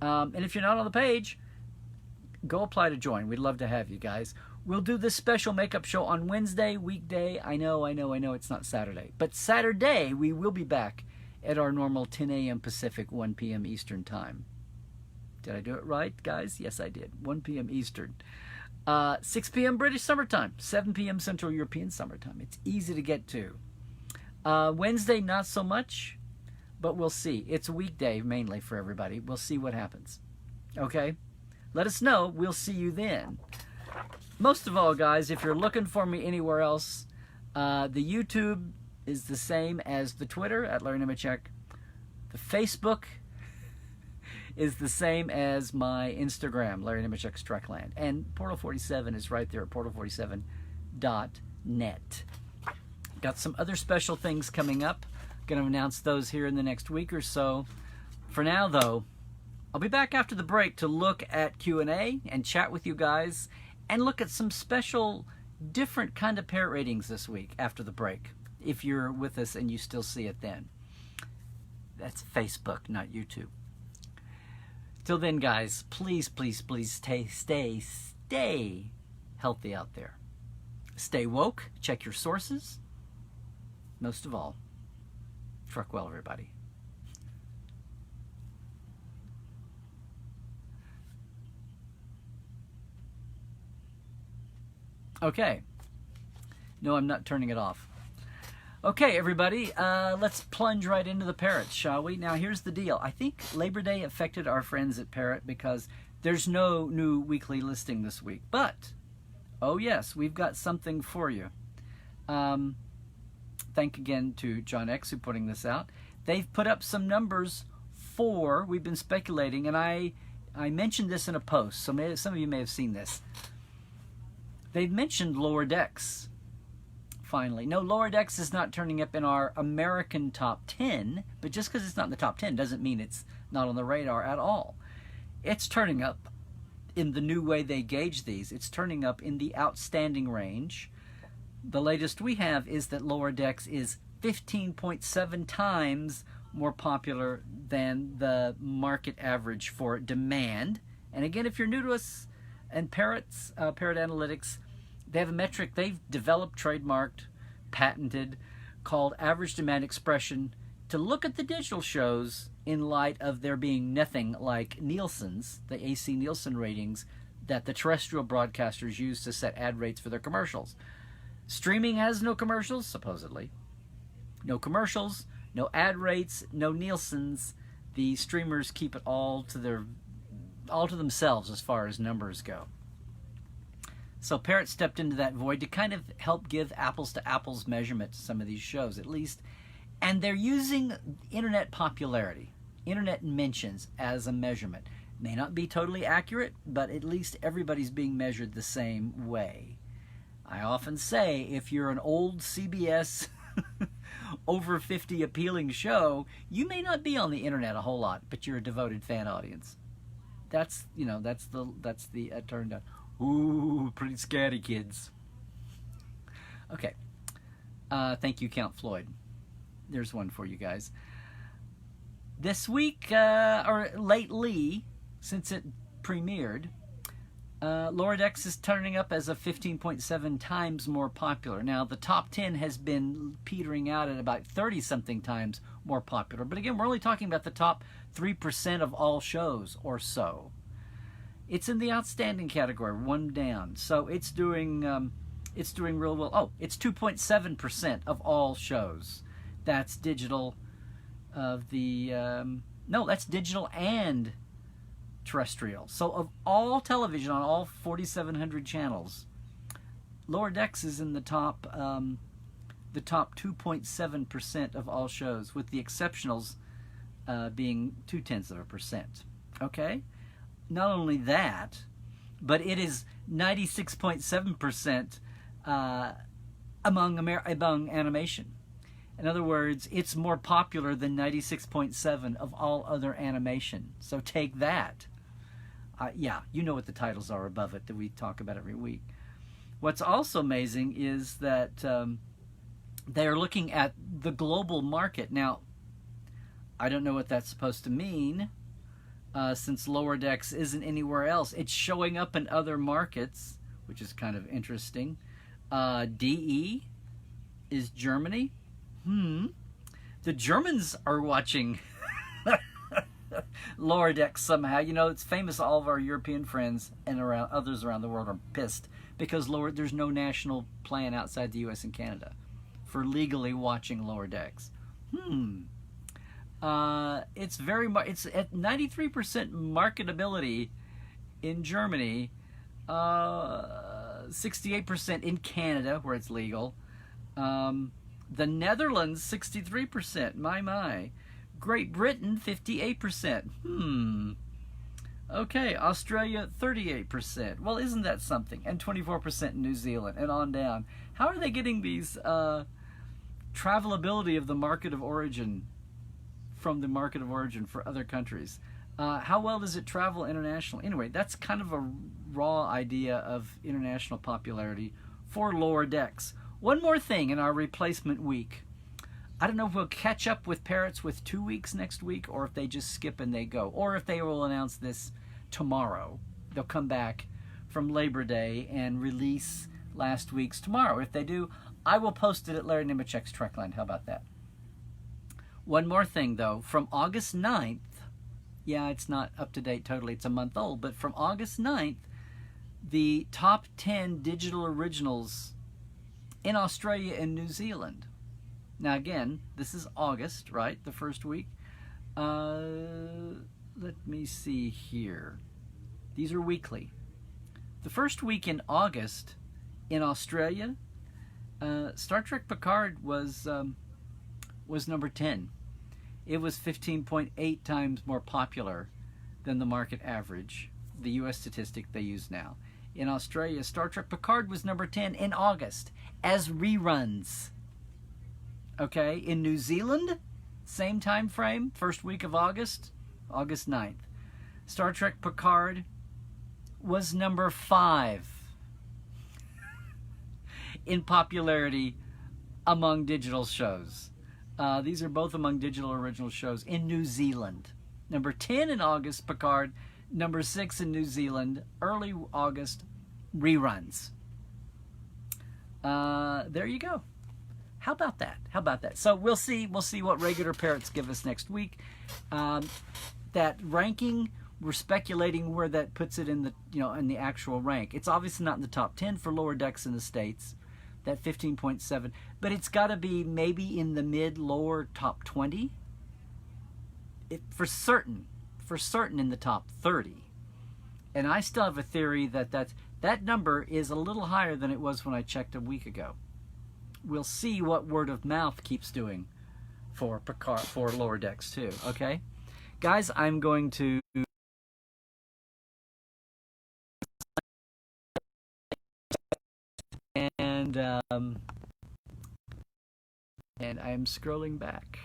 And if you're not on the page, go apply to join. We'd love to have you guys. We'll do this special makeup show on Wednesday, weekday. I know, it's not Saturday. But Saturday, we will be back at our normal 10 a.m. Pacific, 1 p.m. Eastern time. Did I do it right, guys? Yes, I did. 1 p.m. Eastern. 6 p.m. British summertime. 7 p.m. Central European summertime. It's easy to get to. Wednesday, not so much, but we'll see. It's a weekday mainly for everybody. We'll see what happens. Okay? Let us know. We'll see you then. Most of all, guys, if you're looking for me anywhere else, the YouTube is the same as the Twitter at Larry Nemecek. The Facebook is the same as my Instagram, Larry Nemecek's Trekland. And Portal 47 is right there at portal47.net. Got some other special things coming up. Going to announce those here in the next week or so. For now, though, I'll be back after the break to look at Q&A and chat with you guys and look at some special different kind of parrot ratings this week after the break, if you're with us and you still see it then. That's Facebook, not YouTube. Till then, guys, please, please, please stay healthy out there. Stay woke, check your sources. Most of all, truck well, everybody. Okay. No, I'm not turning it off. Okay, everybody, let's plunge right into the parrots, shall we? Now, here's the deal. I think Labor Day affected our friends at Parrot because there's no new weekly listing this week. But, oh yes, we've got something for you. Thank again to John X who putting this out. They've put up some numbers for, we've been speculating, and I mentioned this in a post, so some of you may have seen this. They've mentioned Lower Decks. Finally. No, Lower Decks is not turning up in our American top 10, but just because it's not in the top 10 doesn't mean it's not on the radar at all. It's turning up in the new way they gauge these. It's turning up in the outstanding range. The latest we have is that Lower Decks is 15.7 times more popular than the market average for demand. And again, if you're new to us and Parrot Analytics, they have a metric they've developed, trademarked, patented, called average demand expression to look at the digital shows in light of there being nothing like Nielsen's, the AC Nielsen ratings that the terrestrial broadcasters use to set ad rates for their commercials. Streaming has no commercials, supposedly. No commercials, no ad rates, no Nielsen's. The streamers keep it all to themselves as far as numbers go. So Parrot stepped into that void to kind of help give apples to apples measurement to some of these shows, at least. And they're using internet popularity, internet mentions as a measurement. May not be totally accurate, but at least everybody's being measured the same way. I often say if you're an old CBS over 50 appealing show, you may not be on the internet a whole lot, but you're a devoted fan audience. That's the turn down. Ooh, pretty scary, kids. Okay. Thank you, Count Floyd. There's one for you guys. This week, or lately, since it premiered, Lower Decks is turning up as a 15.7 times more popular. Now, the top 10 has been petering out at about 30-something times more popular. But again, we're only talking about the top 3% of all shows or so. It's in the outstanding category, one down. So it's doing real well. Oh, it's 2.7% of all shows. That's digital of the that's digital and terrestrial. So of all television on all 4,700 channels, Lower Decks is in the top 2.7% of all shows, with the exceptionals being 0.2%. Okay. Not only that, but it is 96.7% among animation. In other words, it's more popular than 96.7% of all other animation. So take that. Yeah, you know what the titles are above it that we talk about every week. What's also amazing is that they are looking at the global market. Now, I don't know what that's supposed to mean. Since Lower Decks isn't anywhere else. It's showing up in other markets, which is kind of interesting. DE is Germany. The Germans are watching Lower Decks somehow. You know, it's famous. All of our European friends and others around the world are pissed because there's no national plan outside the U.S. and Canada for legally watching Lower Decks. It's at 93% marketability in Germany, 68% in Canada where it's legal, the Netherlands 63%, my, Great Britain 58%, okay, Australia 38%, well, isn't that something, and 24% in New Zealand, and on down. How are they getting these travelability of the market of origin from the market of origin for other countries? How well does it travel internationally? Anyway, that's kind of a raw idea of international popularity for Lower Decks. One more thing in our replacement week. I don't know if we'll catch up with Parrots with 2 weeks next week, or if they just skip and they go, or if they will announce this tomorrow. They'll come back from Labor Day and release last week's tomorrow. If they do, I will post it at Larry Nemecek's Trekland. How about that? One more thing, though. From August 9th, yeah, it's not up to date totally, it's a month old, but from August 9th, the top 10 digital originals in Australia and New Zealand. Now again, this is August, right? The first week. Let me see here. These are weekly. The first week in August in Australia, Star Trek Picard was number 10. It was 15.8 times more popular than the market average, the US statistic they use now. In Australia, Star Trek Picard was number 10 in August as reruns. Okay, in New Zealand, same time frame, first week of August, August 9th. Star Trek Picard was number 5 in popularity among digital shows. These are both among digital original shows in New Zealand. Number 10 in August, Picard. Number 6 in New Zealand, early August, reruns. There you go. How about that? How about that? So we'll see what regular Parrots give us next week. That ranking, we're speculating where that puts it in the in the actual rank. It's obviously not in the top 10 for Lower Decks in the States, that 15.7, but it's got to be maybe in the mid-lower top 20. For certain in the top 30. And I still have a theory that number is a little higher than it was when I checked a week ago. We'll see what word of mouth keeps doing for Picard, for Lower Decks too. Okay, guys, I'm going to and I'm scrolling back.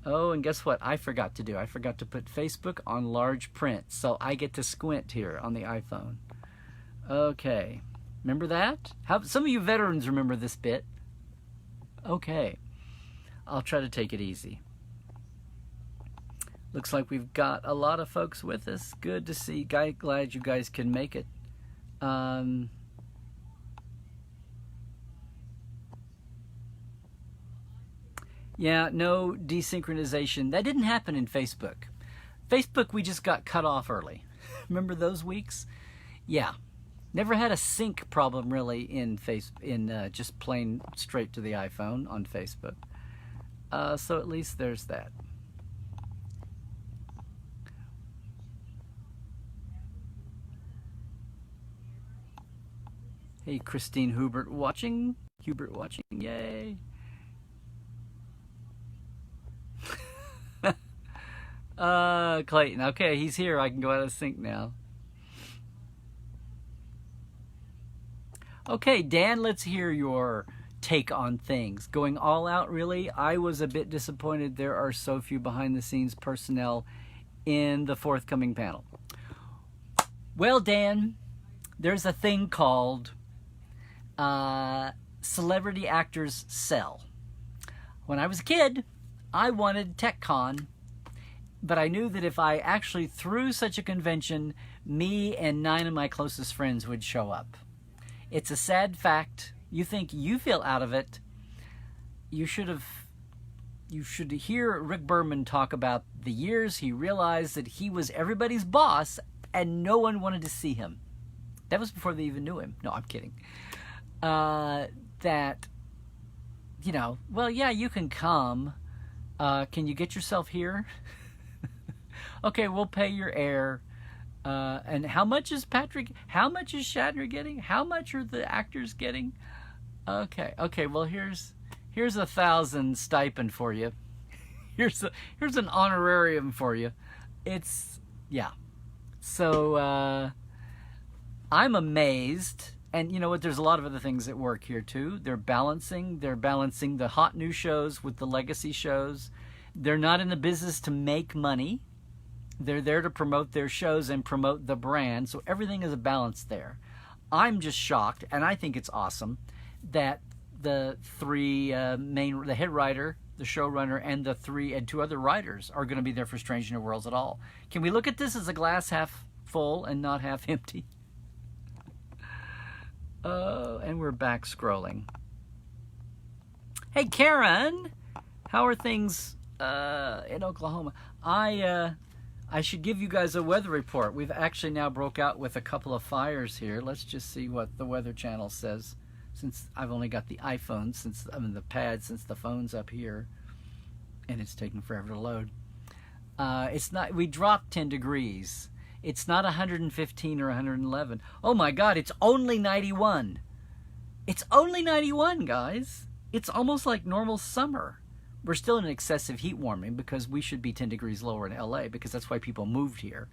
Oh, and guess what? I forgot to do. I forgot to put Facebook on large print, so I get to squint here on the iPhone. Okay. Remember that? Some of you veterans remember this bit. Okay. I'll try to take it easy. Looks like we've got a lot of folks with us. Good to see. Glad you guys can make it. Yeah, no desynchronization. That didn't happen in Facebook. Facebook, we just got cut off early. Remember those weeks? Yeah. Never had a sync problem really in just plain straight to the iPhone on Facebook. So at least there's that. Hey, Christine Hubert watching. Yay. Clayton. Okay, he's here. I can go out of sync now. Okay, Dan, let's hear your take on things. Going all out, really? I was a bit disappointed there are so few behind-the-scenes personnel in the forthcoming panel. Well, Dan, there's a thing called celebrity actors sell. When I was a kid, I wanted TechCon, but I knew that if I actually threw such a convention, me and 9 of my closest friends would show up. It's a sad fact. You think you feel out of it. You should hear Rick Berman talk about the years he realized that he was everybody's boss and no one wanted to see him. That was before they even knew him. No, I'm kidding. That, well, yeah, you can come. Can you get yourself here? Okay, we'll pay your air. And how much is Shatner getting? How much are the actors getting? Okay, well, here's $1,000 stipend for you. Here's an honorarium for you. Yeah. So, I'm amazed. And you know what? There's a lot of other things at work here too. They're balancing the hot new shows with the legacy shows. They're not in the business to make money. They're there to promote their shows and promote the brand, so everything is a balance there. I'm just shocked, and I think it's awesome, that the three the head writer, the showrunner, and two other writers are going to be there for Strange New Worlds at all. Can we look at this as a glass half full and not half empty? And we're back scrolling. Hey, Karen, how are things in Oklahoma? I should give you guys a weather report. We've actually now broke out with a couple of fires here. Let's just see what the Weather Channel says, since I've only got the iPhone, the pad, since the phone's up here, and it's taking forever to load. It's not. We dropped 10 degrees. It's not 115 or 111. Oh my God! It's only 91. It's only 91, guys. It's almost like normal summer. We're still in excessive heat warming because we should be 10 degrees lower in LA because that's why people moved here.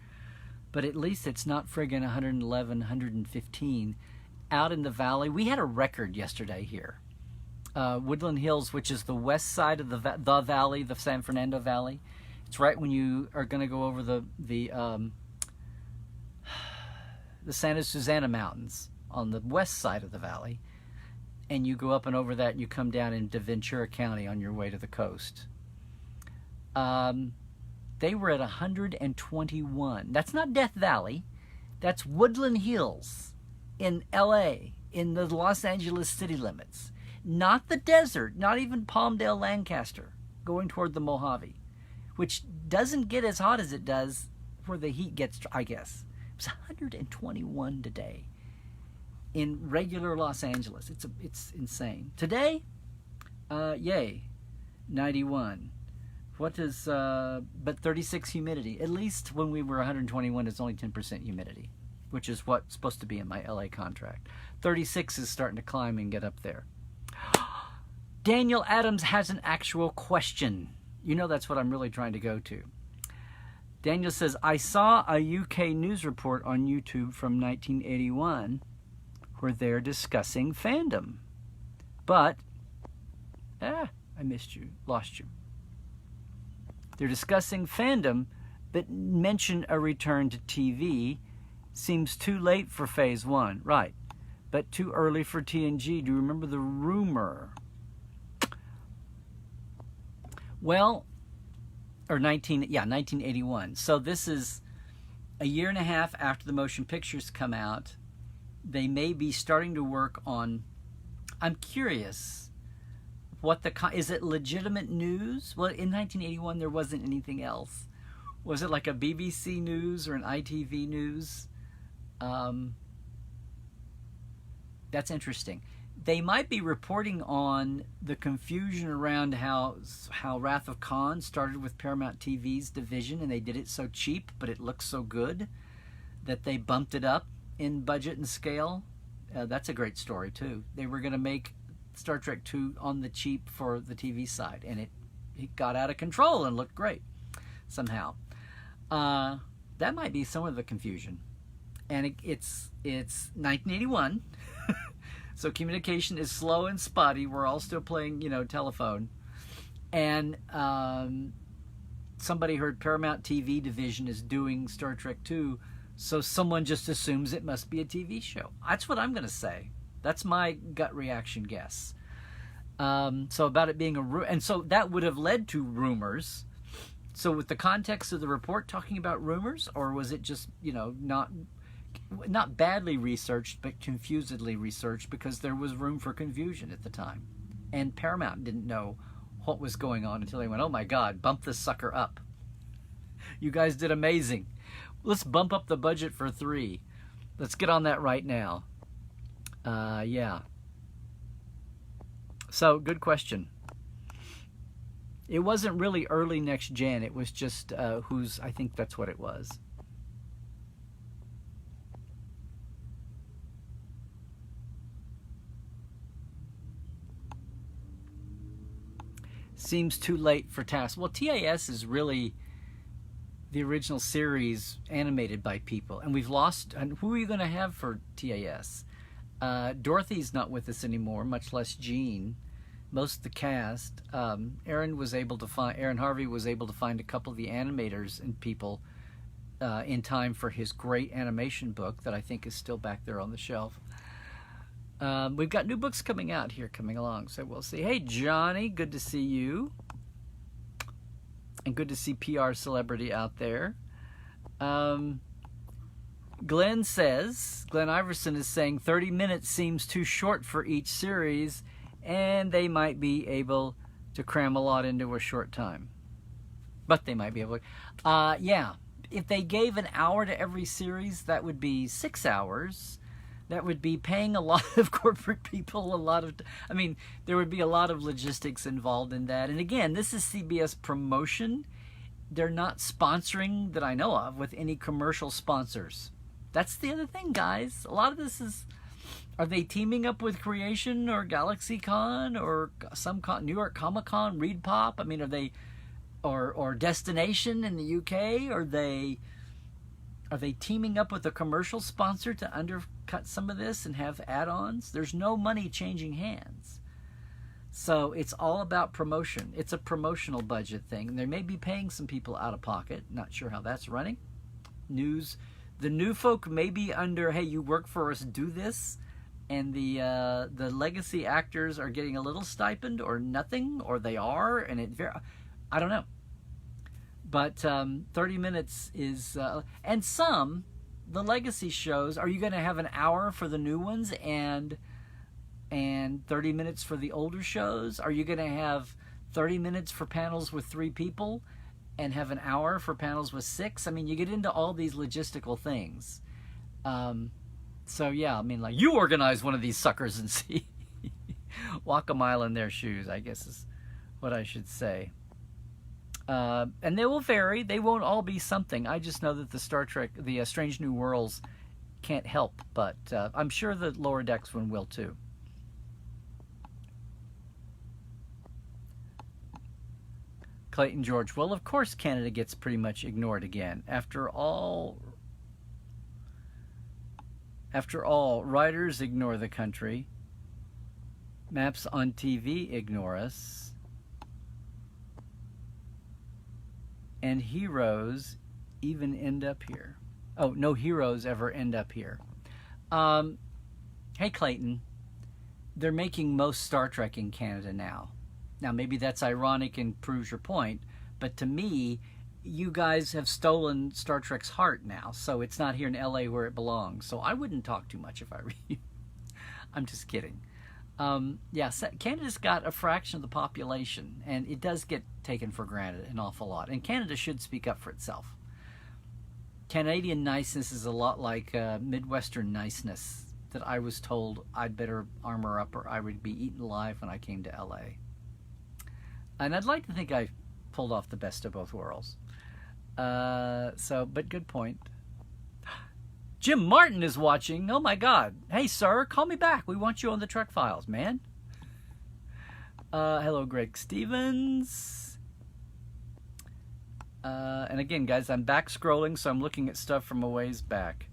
But at least it's not friggin' 111, 115. Out in the valley, we had a record yesterday here. Woodland Hills, which is the west side of the valley, the San Fernando Valley. It's right when you are going to go over the Santa Susana Mountains on the west side of the valley. And you go up and over that, and you come down into Ventura County on your way to the coast. They were at 121. That's not Death Valley. That's Woodland Hills in LA, in the Los Angeles city limits. Not the desert, not even Palmdale, Lancaster, going toward the Mojave, which doesn't get as hot as it does where the heat gets, I guess. It was 121 today. In regular Los Angeles. It's insane. Today, yay, 91. What is, but 36 humidity. At least when we were 121, it's only 10% humidity, which is what's supposed to be in my LA contract. 36 is starting to climb and get up there. Daniel Adams has an actual question. You know that's what I'm really trying to go to. Daniel says, I saw a UK news report on YouTube from 1981 where they're discussing fandom. But, I missed you, lost you. They're discussing fandom, but mention a return to TV. Seems too late for Phase 1. Right. But too early for TNG. Do you remember the rumor? Well, 1981. So this is a year and a half after the motion pictures come out. They may be starting to work on, I'm curious, is it legitimate news? Well, in 1981 there wasn't anything else. Was it like a BBC News or an ITV News? That's interesting. They might be reporting on the confusion around how Wrath of Khan started with Paramount TV's division, and they did it so cheap, but it looks so good that they bumped it up in budget and scale. That's a great story too. They were going to make Star Trek II on the cheap for the TV side, and it got out of control and looked great somehow. That might be some of the confusion. And it's 1981, so communication is slow and spotty. We're all still playing, telephone. And somebody heard Paramount TV division is doing Star Trek II, so someone just assumes it must be a TV show. That's what I'm going to say. That's my gut reaction guess. So about it being and so that would have led to rumors. So with the context of the report talking about rumors, or was it just, not badly researched, but confusedly researched because there was room for confusion at the time. And Paramount didn't know what was going on until they went, oh my God, bump this sucker up. You guys did amazing. Let's bump up the budget for 3. Let's get on that right now. Yeah. So, good question. It wasn't really early next gen. It was just I think that's what it was. Seems too late for TAS. Well, TAS is really the original series animated by people, and we've lost. And who are you going to have for TAS? Dorothy's not with us anymore, much less Gene. Most of the cast. Aaron Harvey was able to find a couple of the animators and people in time for his great animation book that I think is still back there on the shelf. We've got new books coming out here, coming along, so we'll see. Hey, Johnny, good to see you. And good to see PR Celebrity out there. Glenn Iverson is saying 30 minutes seems too short for each series, and they might be able to cram a lot into a short time. But they might be able to. Yeah, if they gave an hour to every series, that would be 6 hours. That would be paying a lot of corporate people there would be a lot of logistics involved in that. And again, this is CBS promotion. They're not sponsoring, that I know of, with any commercial sponsors. That's the other thing, guys. A lot of this is, are they teaming up with Creation or GalaxyCon or some New York Comic Con, Reed Pop? I mean, are they, or Destination in the UK? Are they teaming up with a commercial sponsor to undercut some of this and have add-ons? There's no money changing hands. So it's all about promotion. It's a promotional budget thing. And they may be paying some people out of pocket. Not sure how that's running. The new folk may be under, hey, you work for us, do this. And the legacy actors are getting a little stipend or nothing, or they are, and I don't know. But 30 minutes is, and the legacy shows, are you going to have an hour for the new ones and 30 minutes for the older shows? Are you going to have 30 minutes for panels with 3 people and have an hour for panels with 6? I mean, you get into all these logistical things. So yeah, I mean, like, you organize one of these suckers and see. Walk a mile in their shoes, I guess is what I should say. And they will vary. They won't all be something. I just know that the Star Trek, the Strange New Worlds can't help, but I'm sure the Lower Decks one will too. Clayton George, well, of course Canada gets pretty much ignored again. After all, writers ignore the country. Maps on TV ignore us. And heroes even end up here. Oh, no heroes ever end up here. Hey, Clayton, they're making most Star Trek in Canada now. Now, maybe that's ironic and proves your point, but to me, you guys have stolen Star Trek's heart now, so it's not here in LA where it belongs. So I wouldn't talk too much if I were you. I'm just kidding. Yeah, Canada's got a fraction of the population, and it does get taken for granted an awful lot. And Canada should speak up for itself. Canadian niceness is a lot like Midwestern niceness that I was told I'd better armor up or I would be eaten alive when I came to LA. And I'd like to think I pulled off the best of both worlds. But good point. Jim Martin is watching. Oh my God. Hey, sir, call me back. We want you on the Trek Files, man. Hello, Greg Stevens. And again, guys, I'm back scrolling, so I'm looking at stuff from a ways back.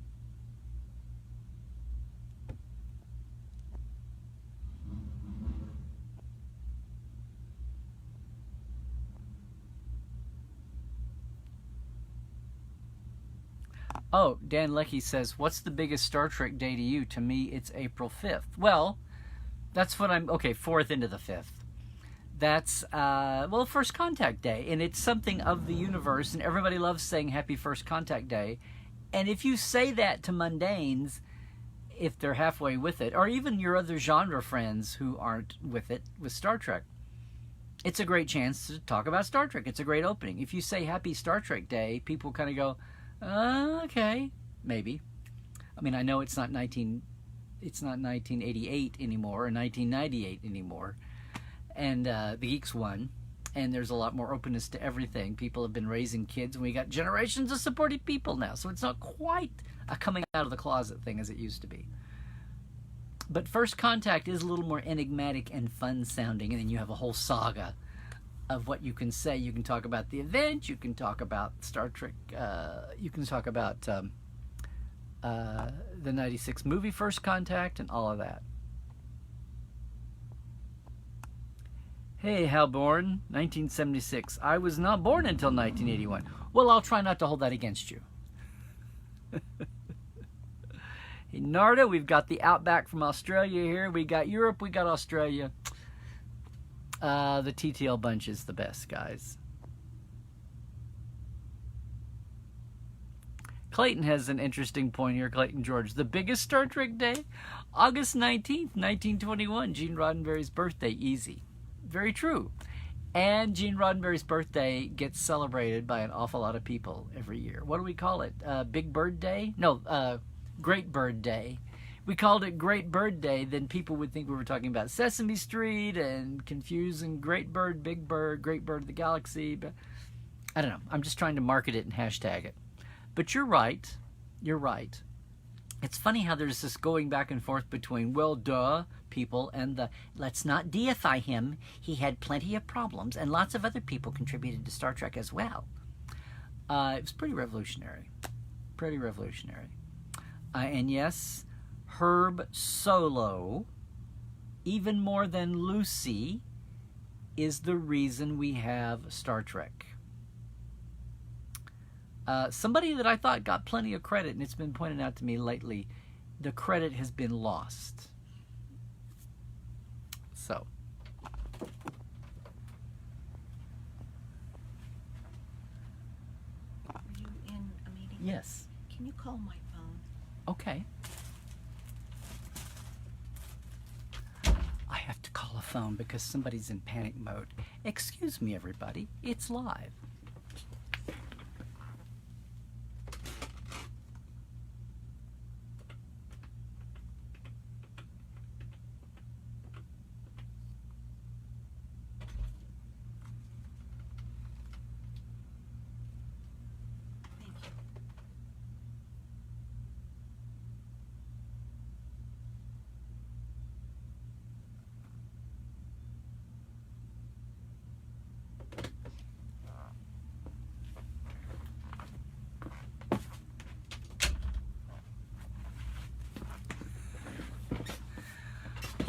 Oh, Dan Leckie says, what's the biggest Star Trek day to you? To me, it's April 5th. Well, that's what I'm... Okay, 4th into the 5th. That's, First Contact Day. And it's something of the universe, and everybody loves saying Happy First Contact Day. And if you say that to mundanes, if they're halfway with it, or even your other genre friends who aren't with it, with Star Trek, it's a great chance to talk about Star Trek. It's a great opening. If you say Happy Star Trek Day, people kind of go... okay, maybe. I mean, I know it's not 1988 anymore or 1998 anymore, and the geeks won, and there's a lot more openness to everything. People have been raising kids, and we got generations of supportive people now, so it's not quite a coming out of the closet thing as it used to be. But First Contact is a little more enigmatic and fun sounding, and then you have a whole saga of what you can say. You can talk about the event, you can talk about Star Trek, you can talk about the 96 movie First Contact and all of that. Hey, Halborn, 1976. I was not born until 1981. Well, I'll try not to hold that against you. In Narda, we've got the Outback from Australia here. We got Europe, we got Australia. The TTL bunch is the best, guys. Clayton has an interesting point here, Clayton George. The biggest Star Trek day? August 19th, 1921, Gene Roddenberry's birthday. Easy. Very true. And Gene Roddenberry's birthday gets celebrated by an awful lot of people every year. What do we call it? Big Bird Day? No, Great Bird Day. We called it Great Bird Day, then people would think we were talking about Sesame Street and confusing Great Bird, Big Bird, Great Bird of the Galaxy. But I don't know. I'm just trying to market it and hashtag it. But you're right. You're right. It's funny how there's this going back and forth between, well, duh, people, and the, let's not deify him. He had plenty of problems, and lots of other people contributed to Star Trek as well. It was pretty revolutionary. Pretty revolutionary. And yes, Herb Solo, even more than Lucy, is the reason we have Star Trek. Somebody that I thought got plenty of credit, and it's been pointed out to me lately, the credit has been lost. So. Are you in a meeting? Yes. Can you call my phone? Okay. I have to call a phone because somebody's in panic mode. Excuse me, everybody. It's live.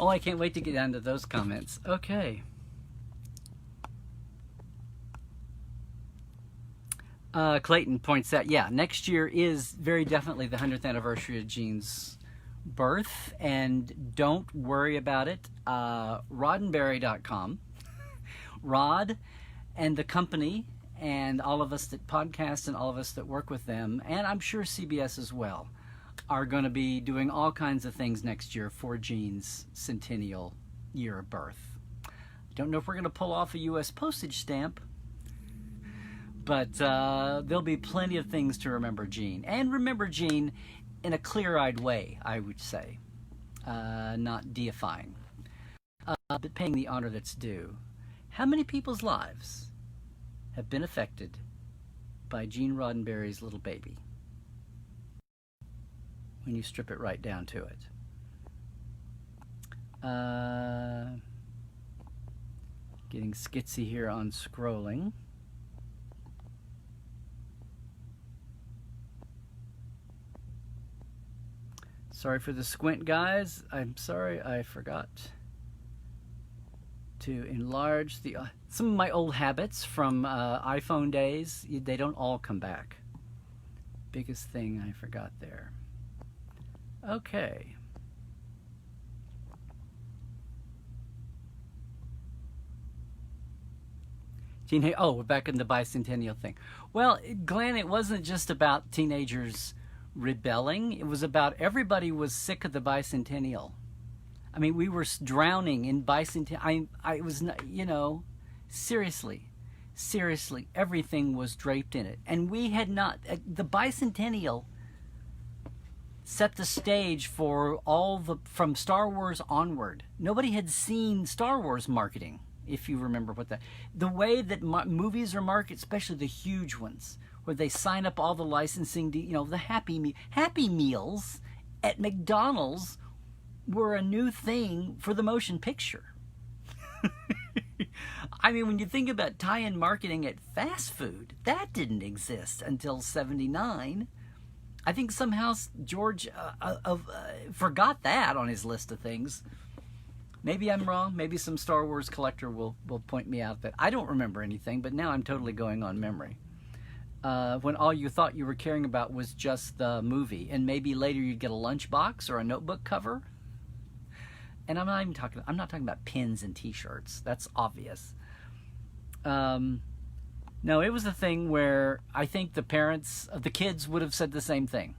Oh, I can't wait to get down to those comments. Okay. Clayton points out, yeah, next year is very definitely the 100th anniversary of Gene's birth, and don't worry about it. Roddenberry.com, Rod and the company, and all of us that podcast and all of us that work with them, and I'm sure CBS as well, are going to be doing all kinds of things next year for Gene's centennial year of birth. I don't know if we're going to pull off a U.S. postage stamp, but there'll be plenty of things to remember Gene. And remember Gene in a clear-eyed way, I would say. Not deifying, but paying the honor that's due. How many people's lives have been affected by Gene Roddenberry's little baby? When you strip it right down to it. Getting skitsy here on scrolling. Sorry for the squint, guys. I'm sorry I forgot to enlarge the some of my old habits from iPhone days. They don't all come back. Biggest thing I forgot there. Okay. Oh, we're back in the bicentennial thing. Well, Glenn, it wasn't just about teenagers rebelling. It was about everybody was sick of the bicentennial. I mean, we were drowning in bicentennial. I was, you know, seriously, everything was draped in it. And we had not, the bicentennial set the stage for all the, from Star Wars onward. Nobody had seen Star Wars marketing, if you remember what that, the way that movies are marketed, especially the huge ones, where they sign up all the licensing, you know, the Happy Meals at McDonald's were a new thing for the motion picture. I mean, when you think about tie-in marketing at fast food, that didn't exist until '79. I think somehow George forgot that on his list of things. Maybe I'm wrong. Maybe some Star Wars collector will point me out that I don't remember anything, but now I'm totally going on memory. when all you thought you were caring about was just the movie, and maybe later you'd get a lunchbox or a notebook cover. And I'm not talking about pins and T-shirts. That's obvious. No, it was a thing where I think the parents of the kids would have said the same thing.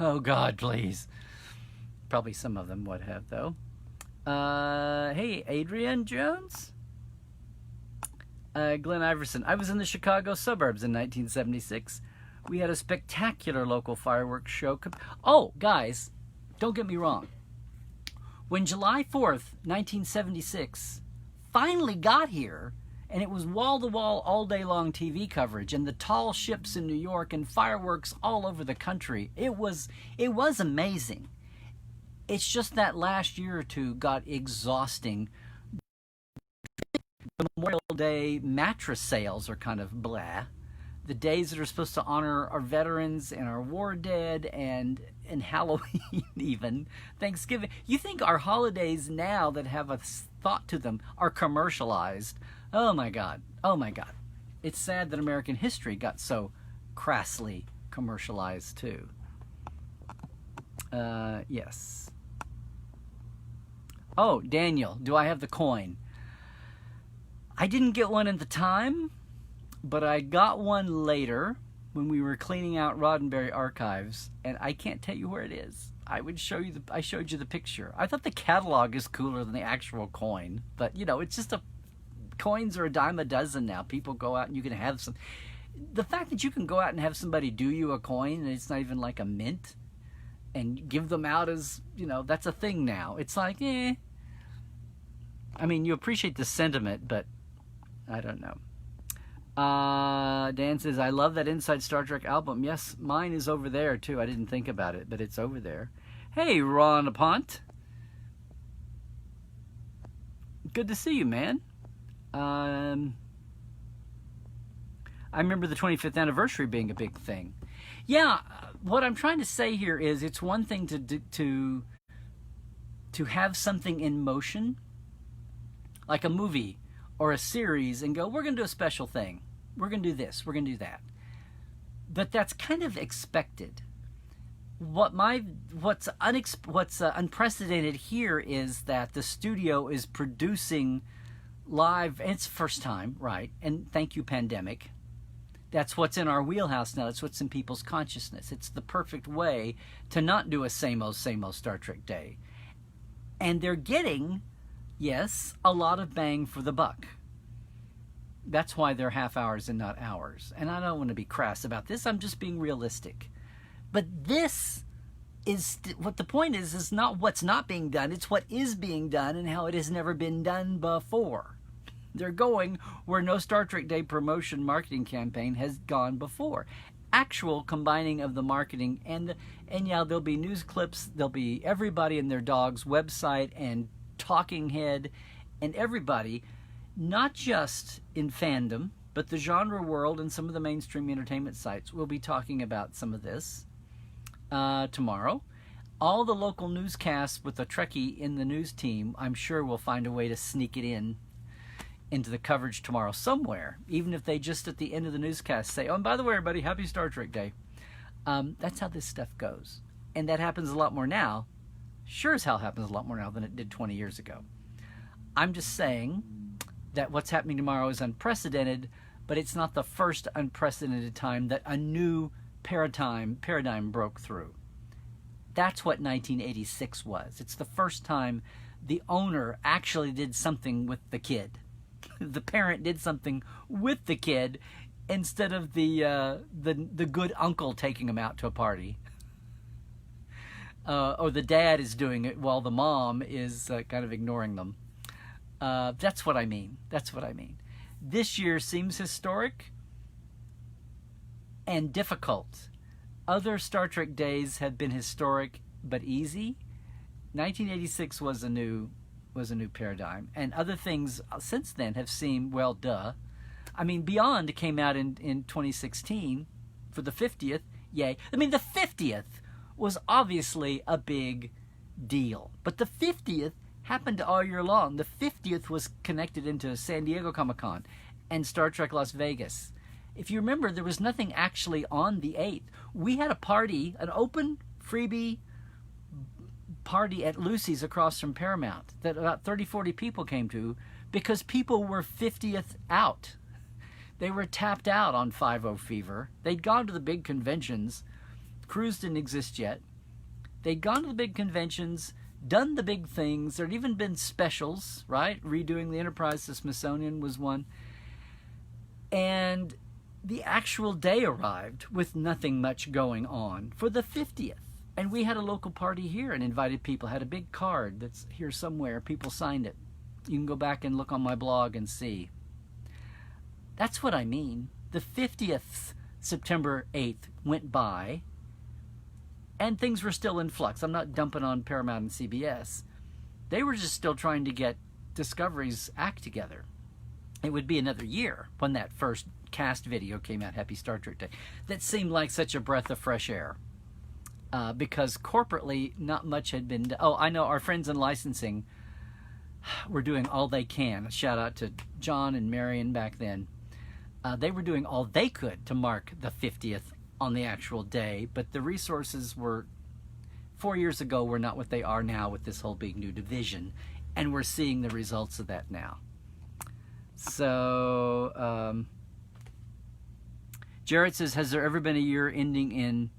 Oh God, please. Probably some of them would have, though. Hey, Adrian Jones? Glenn Iverson. I was in the Chicago suburbs in 1976. We had a spectacular local fireworks show. Oh, guys, don't get me wrong. When July 4th, 1976, finally got here, and it was wall-to-wall, all-day-long TV coverage, and the tall ships in New York, and fireworks all over the country, it was amazing. It's just that last year or two got exhausting. The Memorial Day mattress sales are kind of blah. The days that are supposed to honor our veterans and our war dead and Halloween even, Thanksgiving. You think our holidays now that have a thought to them are commercialized. Oh my God. Oh my God. It's sad that American history got so crassly commercialized too. Yes. Oh, Daniel, do I have the coin? I didn't get one at the time, but I got one later when we were cleaning out Roddenberry archives, and I can't tell you where it is. I showed you the picture. I thought the catalog is cooler than the actual coin, but you know, it's just coins are a dime a dozen now. People go out and you can have some. The fact that you can go out and have somebody do you a coin and it's not even like a mint and give them out as, you know, that's a thing now. It's like, I mean, you appreciate the sentiment, but I don't know. Dan says, I love that Inside Star Trek album. Yes, mine is over there too. I didn't think about it, but it's over there. Hey, Ron Apont. Good to see you, man. I remember the 25th anniversary being a big thing. Yeah, what I'm trying to say here is it's one thing to have something in motion, like a movie or a series, and go, we're going to do a special thing. We're going to do this. We're going to do that. But that's kind of expected. What's unprecedented here is that the studio is producing live. And it's first time, right? And thank you, pandemic. That's what's in our wheelhouse now. That's what's in people's consciousness. It's the perfect way to not do a same old Star Trek day. And they're getting, yes, a lot of bang for the buck. That's why they're half hours and not hours. And I don't want to be crass about this. I'm just being realistic. But this is what the point is not what's not being done. It's what is being done and how it has never been done before. They're going where no Star Trek Day promotion marketing campaign has gone before. Actual combining of the marketing and yeah, there'll be news clips. There'll be everybody and their dog's website and talking head and everybody, not just in fandom, but the genre world and some of the mainstream entertainment sites will be talking about some of this tomorrow. All the local newscasts with a Trekkie in the news team, I'm sure will find a way to sneak it into the coverage tomorrow somewhere, even if they just at the end of the newscast say, oh, and by the way, everybody, happy Star Trek Day. That's how this stuff goes. And that happens a lot more now. Sure as hell happens a lot more now than it did 20 years ago. I'm just saying that what's happening tomorrow is unprecedented, but it's not the first unprecedented time that a new paradigm broke through. That's what 1986 was. It's the first time the owner actually did something with the kid. The parent did something with the kid instead of the good uncle taking him out to a party. Or the dad is doing it while the mom is kind of ignoring them. That's what I mean. That's what I mean. This year seems historic and difficult. Other Star Trek days have been historic but easy. 1986 was a new paradigm, and other things since then have seemed, well, duh. I mean, Beyond came out in 2016 for the 50th. Yay. I mean, the 50th was obviously a big deal, but the 50th happened all year long. The 50th was connected into San Diego Comic-Con and Star Trek Las Vegas if you remember, there was nothing actually on the 8th. We had a party, an open freebie party at Lucy's across from Paramount that about 30, 40 people came to because people were 50th out. They were tapped out on 5-0 fever. They'd gone to the big conventions. Cruise didn't exist yet. They'd gone to the big conventions, done the big things. There'd even been specials, right? Redoing the Enterprise, the Smithsonian was one. And the actual day arrived with nothing much going on for the 50th. And we had a local party here and invited people, had a big card that's here somewhere. People signed it. You can go back and look on my blog and see. That's what I mean. The 50th, September 8th, went by, and things were still in flux. I'm not dumping on Paramount and CBS. They were just still trying to get Discovery's act together. It would be another year when that first cast video came out, Happy Star Trek Day. That seemed like such a breath of fresh air. Because corporately, not much had been done. Oh, I know our friends in licensing were doing all they can. A shout out to John and Marion back then. They were doing all they could to mark the 50th on the actual day, but the resources were, 4 years ago, were not what they are now with this whole big new division, and we're seeing the results of that now. So, Jared says, has there ever been a year ending in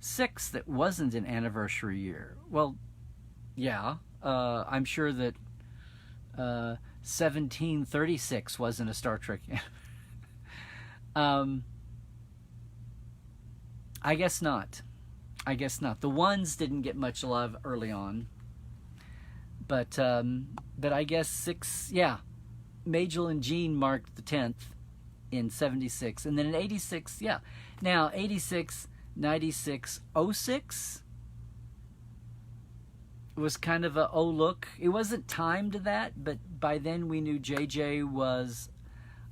6 that wasn't an anniversary year? Well, yeah. I'm sure that 1736 wasn't a Star Trek. I guess not. I guess not. The ones didn't get much love early on, but I guess 6. Yeah, Majel and Jean marked the 10th in 76, and then in 86. Yeah, now 86. 96, 06 was kind of a oh look. It wasn't timed to that, but by then we knew JJ was,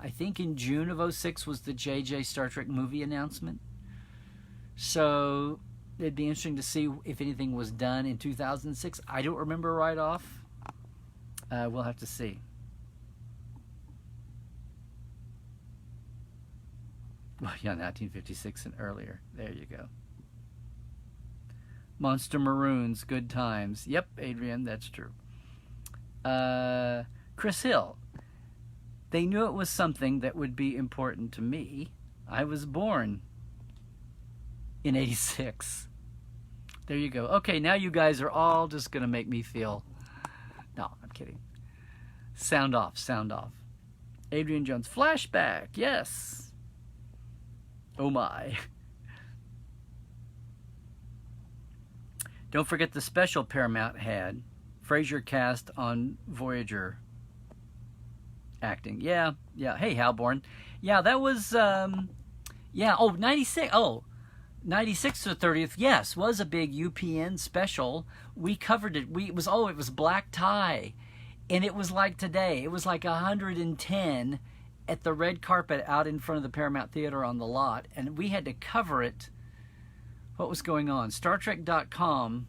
I think in June of 06 was the JJ Star Trek movie announcement. So it'd be interesting to see if anything was done in 2006. I don't remember right off. We'll have to see. Well, yeah, 1956 and earlier. There you go. Monster Maroons, good times. Yep, Adrian, that's true. Chris Hill. They knew it was something that would be important to me. I was born in 86. There you go. Okay, now you guys are all just going to make me feel... No, I'm kidding. Sound off, sound off. Adrian Jones, flashback, yes. Oh my. Don't forget the special Paramount had. Fraser cast on Voyager acting. Yeah. Hey, Halborn. Yeah, that was, yeah. Oh, 96. Oh, 96 to the 30th. Yes, was a big UPN special. We covered it. It was black tie. And it was like today. It was like 110 at the red carpet out in front of the Paramount Theater on the lot, and we had to cover it. What was going on? StarTrek.com,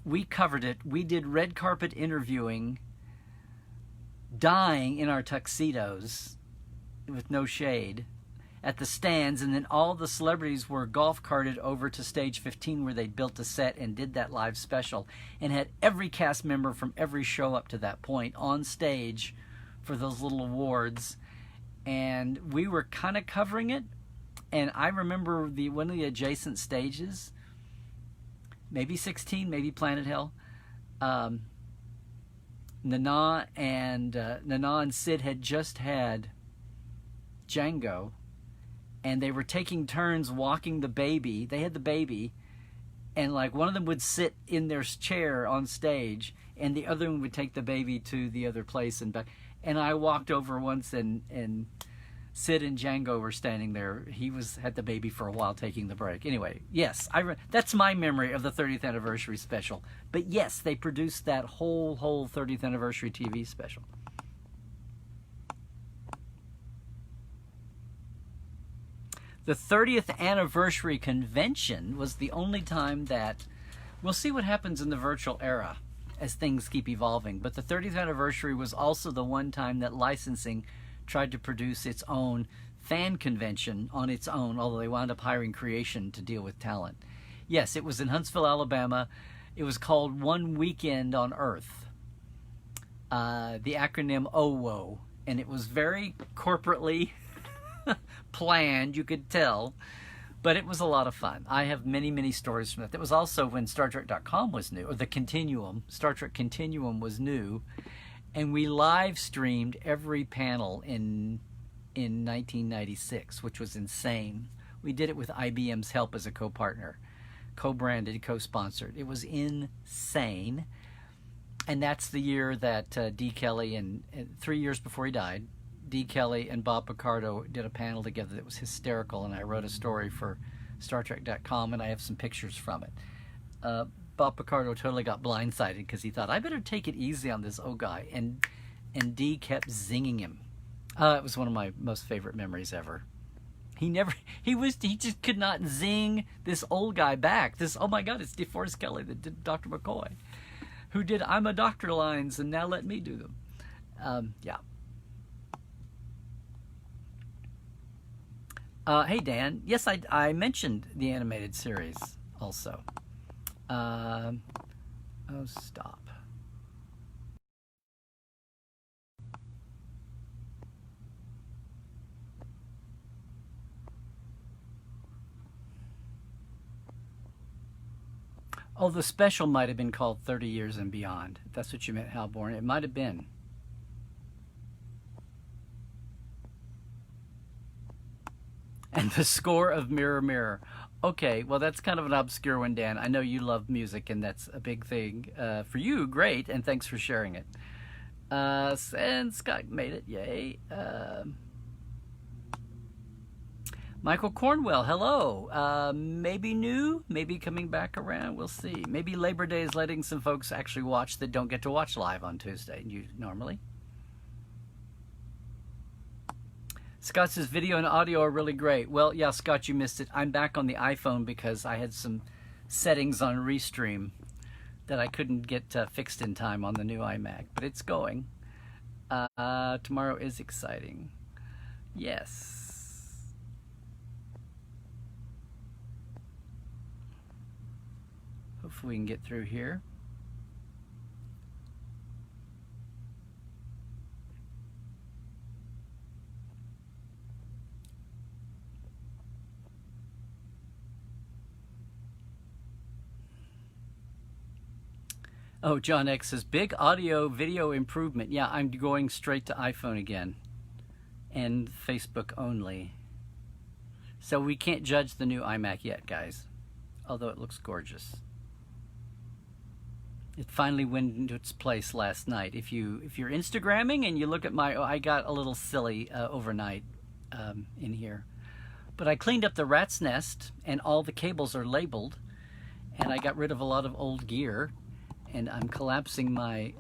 we covered it. We did red carpet interviewing, dying in our tuxedos, with no shade, at the stands, and then all the celebrities were golf carted over to stage 15 where they built a set and did that live special, and had every cast member from every show up to that point on stage for those little awards. And we were kind of covering it, and I remember one of the adjacent stages, maybe 16, maybe Planet Hell. Nana and Sid had just had Django, and they were taking turns walking the baby. They had the baby, and like one of them would sit in their chair on stage, and the other one would take the baby to the other place and back. And I walked over once, and Sid and Django were standing there. He had the baby for a while taking the break. Anyway, yes, that's my memory of the 30th anniversary special. But yes, they produced that whole 30th anniversary TV special. The 30th anniversary convention was the only time that, we'll see what happens in the virtual era as things keep evolving, but the 30th anniversary was also the one time that licensing tried to produce its own fan convention on its own, although they wound up hiring Creation to deal with talent. Yes, it was in Huntsville, Alabama. It was called One Weekend on Earth. The acronym OWO. And it was very corporately planned, you could tell. But it was a lot of fun. I have many, many stories from that. That was also when StarTrek.com was new, or the Continuum. Star Trek Continuum was new. And we live streamed every panel in 1996, which was insane. We did it with IBM's help as a co-partner, co-branded, co-sponsored. It was insane. And that's the year that D. Kelly, and 3 years before he died, D. Kelly and Bob Picardo did a panel together that was hysterical, and I wrote a story for StarTrek.com, and I have some pictures from it. Bob Picardo totally got blindsided because he thought, I better take it easy on this old guy, and D kept zinging him. It was one of my most favorite memories ever. He just could not zing this old guy back. Oh my God, it's DeForest Kelley that did Dr. McCoy, who did I'm a Doctor lines, and now let me do them. Yeah. Hey, Dan. Yes, I mentioned the animated series also. Oh, stop. Oh, the special might have been called 30 Years and Beyond. If that's what you meant, Halborn. It might have been. And the score of Mirror, Mirror. Okay, well, that's kind of an obscure one, Dan. I know you love music, and that's a big thing. For you, great, and thanks for sharing it. And Scott made it, yay. Michael Cornwell, hello. Maybe new, maybe coming back around, we'll see. Maybe Labor Day is letting some folks actually watch that don't get to watch live on Tuesday, normally. Scott says video and audio are really great. Well, yeah, Scott, you missed it. I'm back on the iPhone because I had some settings on Restream that I couldn't get fixed in time on the new iMac, but it's going. Tomorrow is exciting. Yes. Hopefully we can get through here. Oh, John X says, big audio video improvement. Yeah, I'm going straight to iPhone again. And Facebook only. So we can't judge the new iMac yet, guys. Although it looks gorgeous. It finally went into its place last night. If you're Instagramming and you look at I got a little silly overnight in here. But I cleaned up the rat's nest, and all the cables are labeled. And I got rid of a lot of old gear. And I'm collapsing my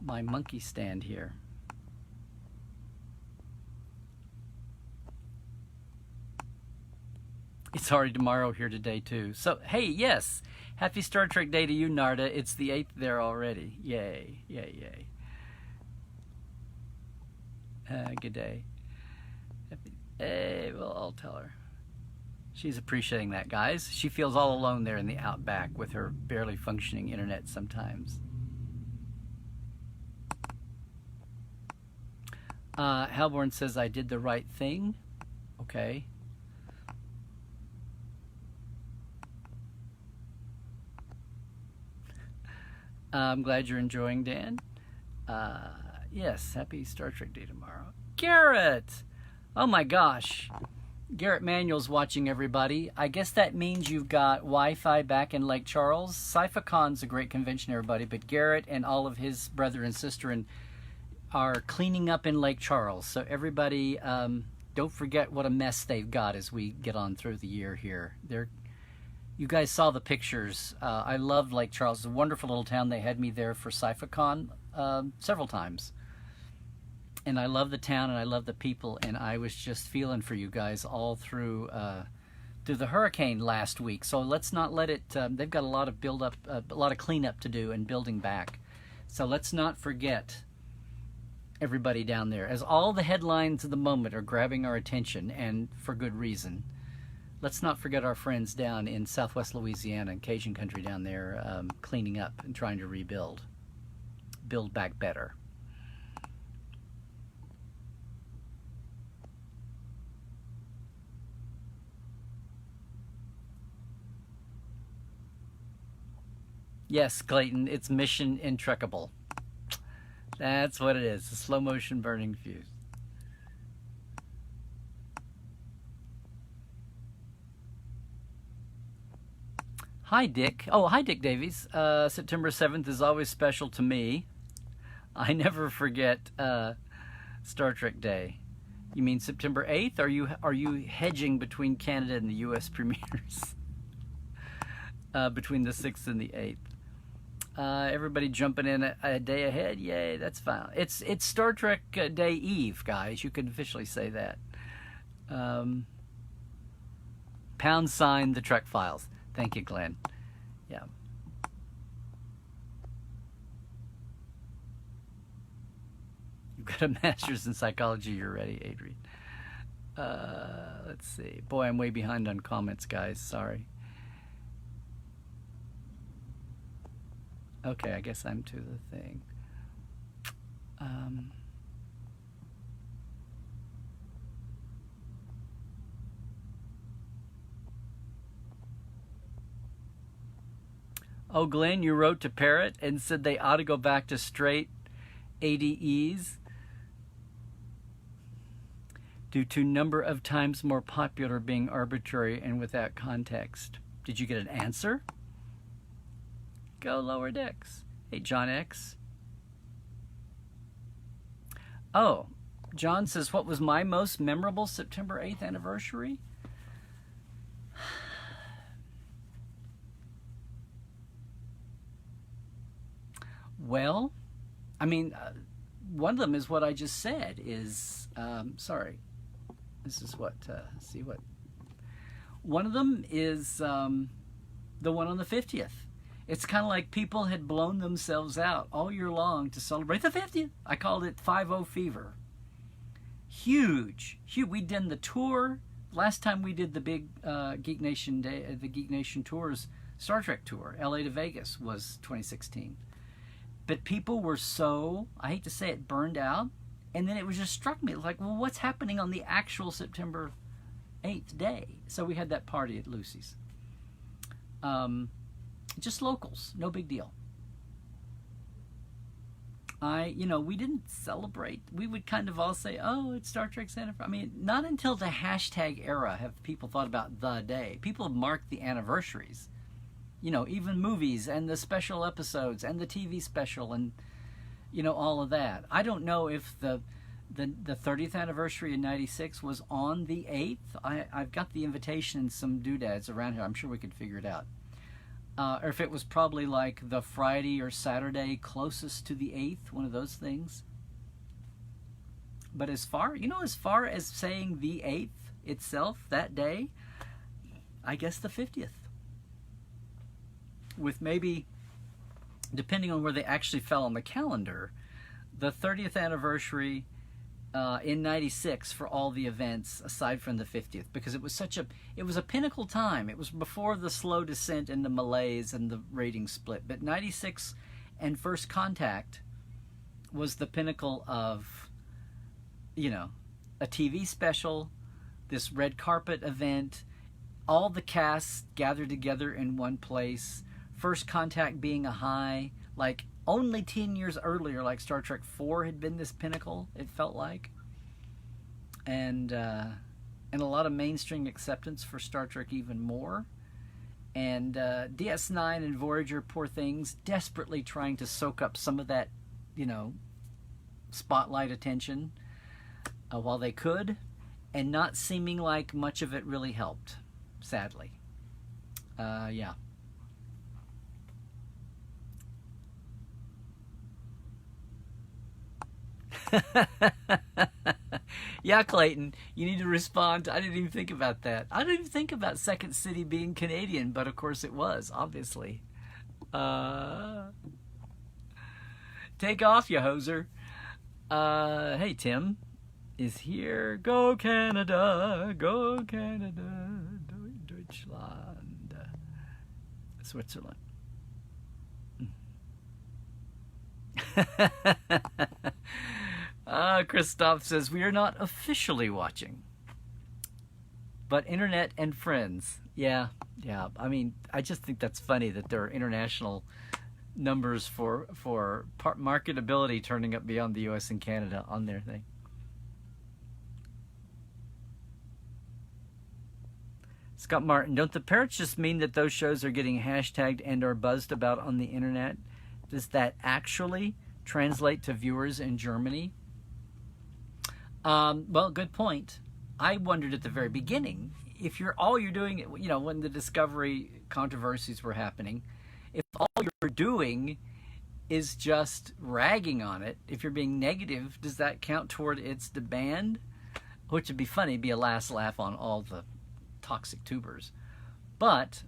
monkey stand here. It's already tomorrow here today too. So hey, yes, happy Star Trek Day to you, Narda. It's the 8th there already. Yay, yay, yay. Good day. Hey, well, I'll tell her. She's appreciating that, guys. She feels all alone there in the outback with her barely functioning internet sometimes. Halborn says, I did the right thing. Okay. I'm glad you're enjoying, Dan. Yes, happy Star Trek Day tomorrow. Garrett! Oh my gosh. Garrett Manuel's watching, everybody. I guess that means you've got Wi-Fi back in Lake Charles. Sci-Fi-Con's a great convention, everybody, but Garrett and all of his brother and sister are cleaning up in Lake Charles. So everybody, don't forget what a mess they've got as we get on through the year here. You guys saw the pictures. I love Lake Charles. It's a wonderful little town. They had me there for Sci-Fi-Con several times. And I love the town, and I love the people, and I was just feeling for you guys all through the hurricane last week. So let's not let it. They've got a lot of build-up, a lot of cleanup to do and building back. So let's not forget everybody down there. As all the headlines of the moment are grabbing our attention, and for good reason, let's not forget our friends down in southwest Louisiana and Cajun country down there, cleaning up and trying to rebuild. Build back better. Yes, Clayton, it's mission intrekkable. That's what it is, a slow motion burning fuse. Hi, Dick. Oh, hi, Dick Davies. September 7th is always special to me. I never forget Star Trek Day. You mean September 8th? Are you hedging between Canada and the U.S. premieres? Between the 6th and the 8th. Everybody jumping in a day ahead. Yay, that's fine. It's Star Trek Day Eve, guys. You can officially say that. Pound sign the Trek Files. Thank you, Glenn. Yeah. You've got a master's in psychology. You're ready, Adrian. Let's see. Boy, I'm way behind on comments, guys. Sorry. Okay, I guess I'm to the thing. Oh, Glenn, you wrote to Parrot and said they ought to go back to straight ADEs due to number of times more popular being arbitrary and without context. Did you get an answer? Go Lower Decks. Hey, John X. Oh, John says, what was my most memorable September 8th anniversary? Well, I mean, one of them is what I just said is, sorry, this is what, see what, one of them is the one on the 50th. It's kind of like people had blown themselves out all year long to celebrate the 50th. I called it 5-0 fever. Huge. We did the tour. Last time we did the big Geek Nation Day, the Geek Nation Tours Star Trek tour, LA to Vegas, was 2016. But people were so, I hate to say it, burned out. And then it was just struck me, like, well, what's happening on the actual September 8th day? So we had that party at Lucy's. Just locals, no big deal. We didn't celebrate. We would kind of all say, oh, it's Star Trek's anniversary. I mean, not until the hashtag era have people thought about the day. People have marked the anniversaries. Even movies and the special episodes and the TV special and, all of that. I don't know if the 30th anniversary in 96 was on the 8th. I've got the invitation and some doodads around here. I'm sure we could figure it out. Or if it was probably like the Friday or Saturday closest to the 8th, one of those things. But as far as saying the 8th itself, that day, I guess the 50th. With maybe, depending on where they actually fell on the calendar, the 30th anniversary in 96 for all the events aside from the 50th, because it was a pinnacle time. It was before the slow descent into malaise and the rating split. But 96 and First Contact was the pinnacle of, a TV special, this red carpet event, all the cast gathered together in one place, First Contact being a high, like only 10 years earlier, like Star Trek 4 had been this pinnacle, it felt like. And a lot of mainstream acceptance for Star Trek even more. And DS9 and Voyager, poor things, desperately trying to soak up some of that, spotlight attention while they could, and not seeming like much of it really helped, sadly. Yeah. Yeah, Clayton, you need to respond. I didn't even think about that. I didn't even think about Second City being Canadian, but of course it was, obviously. Take off, you hoser. Hey, Tim is here. Go Canada, go Canada, Deutschland, Switzerland. Christoph says, we are not officially watching, but internet and friends. Yeah. I mean, I just think that's funny that there are international numbers for marketability turning up beyond the U.S. and Canada on their thing. Scott Martin, don't the parrots just mean that those shows are getting hashtagged and are buzzed about on the internet? Does that actually translate to viewers in Germany? Well, good point. I wondered at the very beginning, if all you're doing, when the Discovery controversies were happening, if all you're doing is just ragging on it, if you're being negative, does that count toward its demand? Which would be funny, it'd be a last laugh on all the toxic tubers. But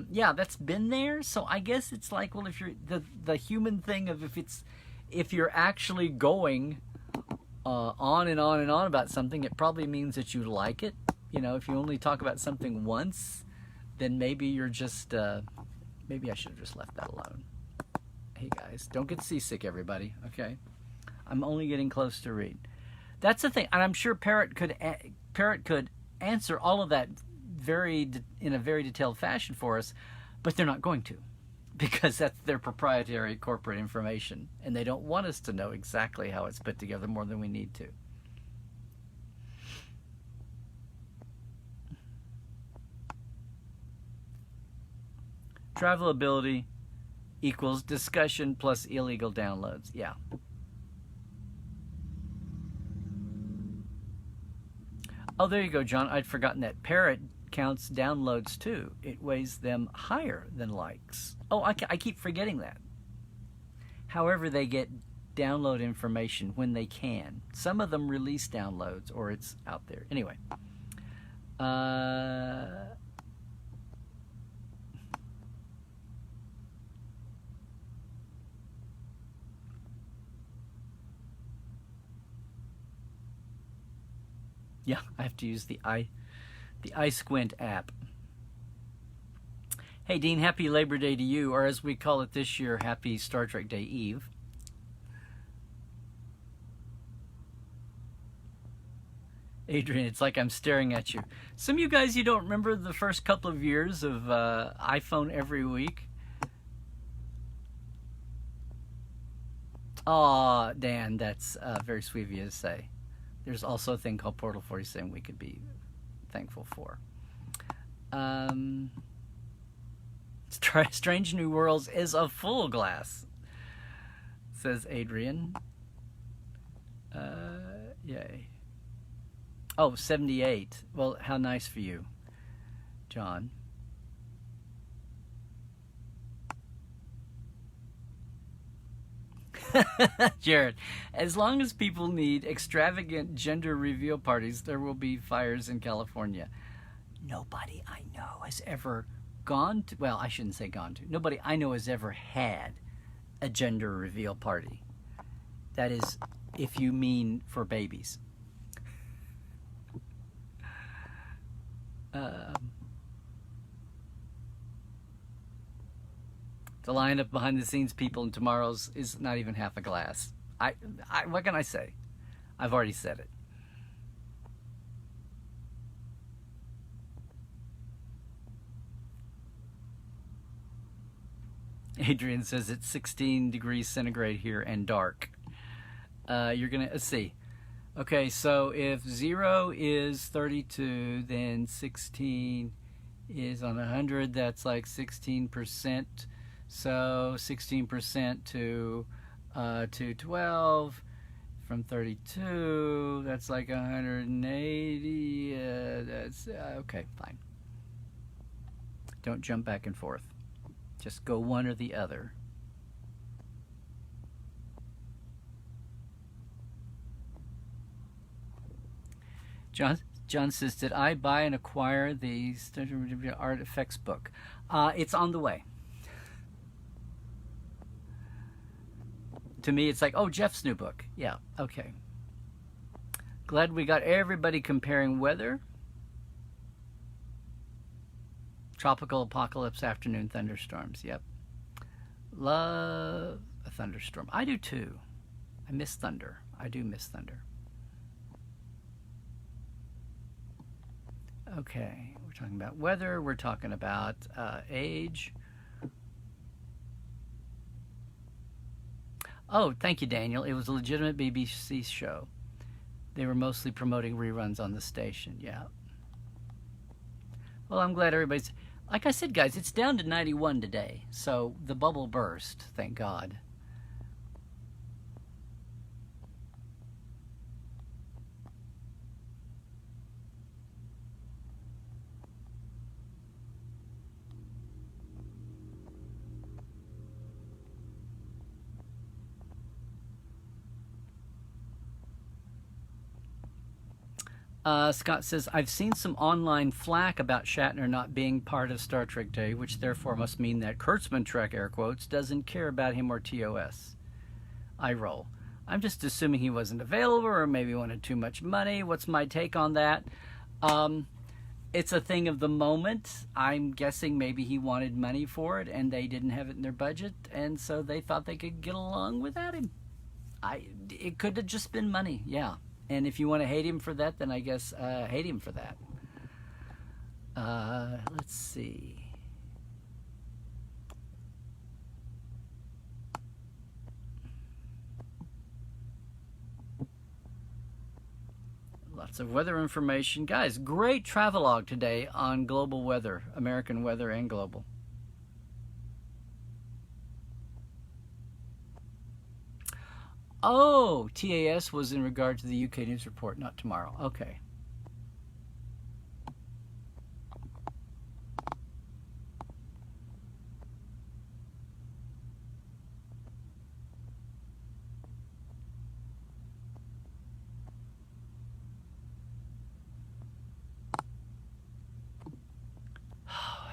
yeah, that's been there. So I guess it's like, well, if you're the human thing of if you're actually going on and on and on about something, it probably means that you like it. If you only talk about something once, then maybe you're just maybe I should have just left that alone. Hey guys, don't get seasick, everybody. Okay, I'm only getting close to read. That's the thing, and I'm sure Parrot could answer all of that in a very detailed fashion for us, but they're not going to, because that's their proprietary corporate information, and they don't want us to know exactly how it's put together more than we need to. Travelability equals discussion plus illegal downloads. Yeah. Oh, there you go, John. I'd forgotten that. Parrot counts downloads too. It weighs them higher than likes. Oh, I keep forgetting that. However, they get download information when they can. Some of them release downloads, or it's out there. Anyway. Yeah, I have to use the iSquint app. Hey, Dean, happy Labor Day to you, or as we call it this year, happy Star Trek Day Eve. Adrian, it's like I'm staring at you. Some of you guys, you don't remember the first couple of years of iPhone every week? Aw, Dan, that's very sweet of you to say. There's also a thing called Portal 47 we could be thankful for. Strange New Worlds is a full glass, says Adrian. Yay. Oh, 78. Well, how nice for you, John. Jared, as long as people need extravagant gender reveal parties, there will be fires in California. Nobody I know has ever gone to, well, I shouldn't say gone to, nobody I know has ever had a gender reveal party. That is, if you mean for babies. The lineup behind the scenes people in tomorrow's is not even half a glass. What can I say? I've already said it. Adrian says it's 16 degrees centigrade here and dark. You're gonna, let's see. Okay, so if 0 is 32, then 16 is on 100. That's like 16%. So 16% to 12 from 32. That's like 180. That's okay, fine. Don't jump back and forth. Just go one or the other. John says, did I buy and acquire the Art Effects book? It's on the way. To me, it's like, oh, Jeff's new book. Yeah, okay. Glad we got everybody comparing weather. Tropical apocalypse, afternoon thunderstorms. Yep. Love a thunderstorm. I do too. I miss thunder. I do miss thunder. Okay, we're talking about weather. We're talking about age. Oh, thank you, Daniel. It was a legitimate BBC show. They were mostly promoting reruns on the station. Yeah. Well, I'm glad everybody's... Like I said, guys, it's down to 91 today. So the bubble burst, thank God. Scott says, I've seen some online flack about Shatner not being part of Star Trek Day, which therefore must mean that Kurtzman Trek, air quotes, doesn't care about him or TOS. I roll. I'm just assuming he wasn't available or maybe wanted too much money. What's my take on that? It's a thing of the moment. I'm guessing maybe he wanted money for it and they didn't have it in their budget, and so they thought they could get along without him. It could have just been money, yeah. And if you want to hate him for that, then I guess hate him for that. Let's see. Lots of weather information. Guys, great travelogue today on global weather, American weather and global. Oh, TAS was in regard to the UK News Report, not tomorrow. Okay.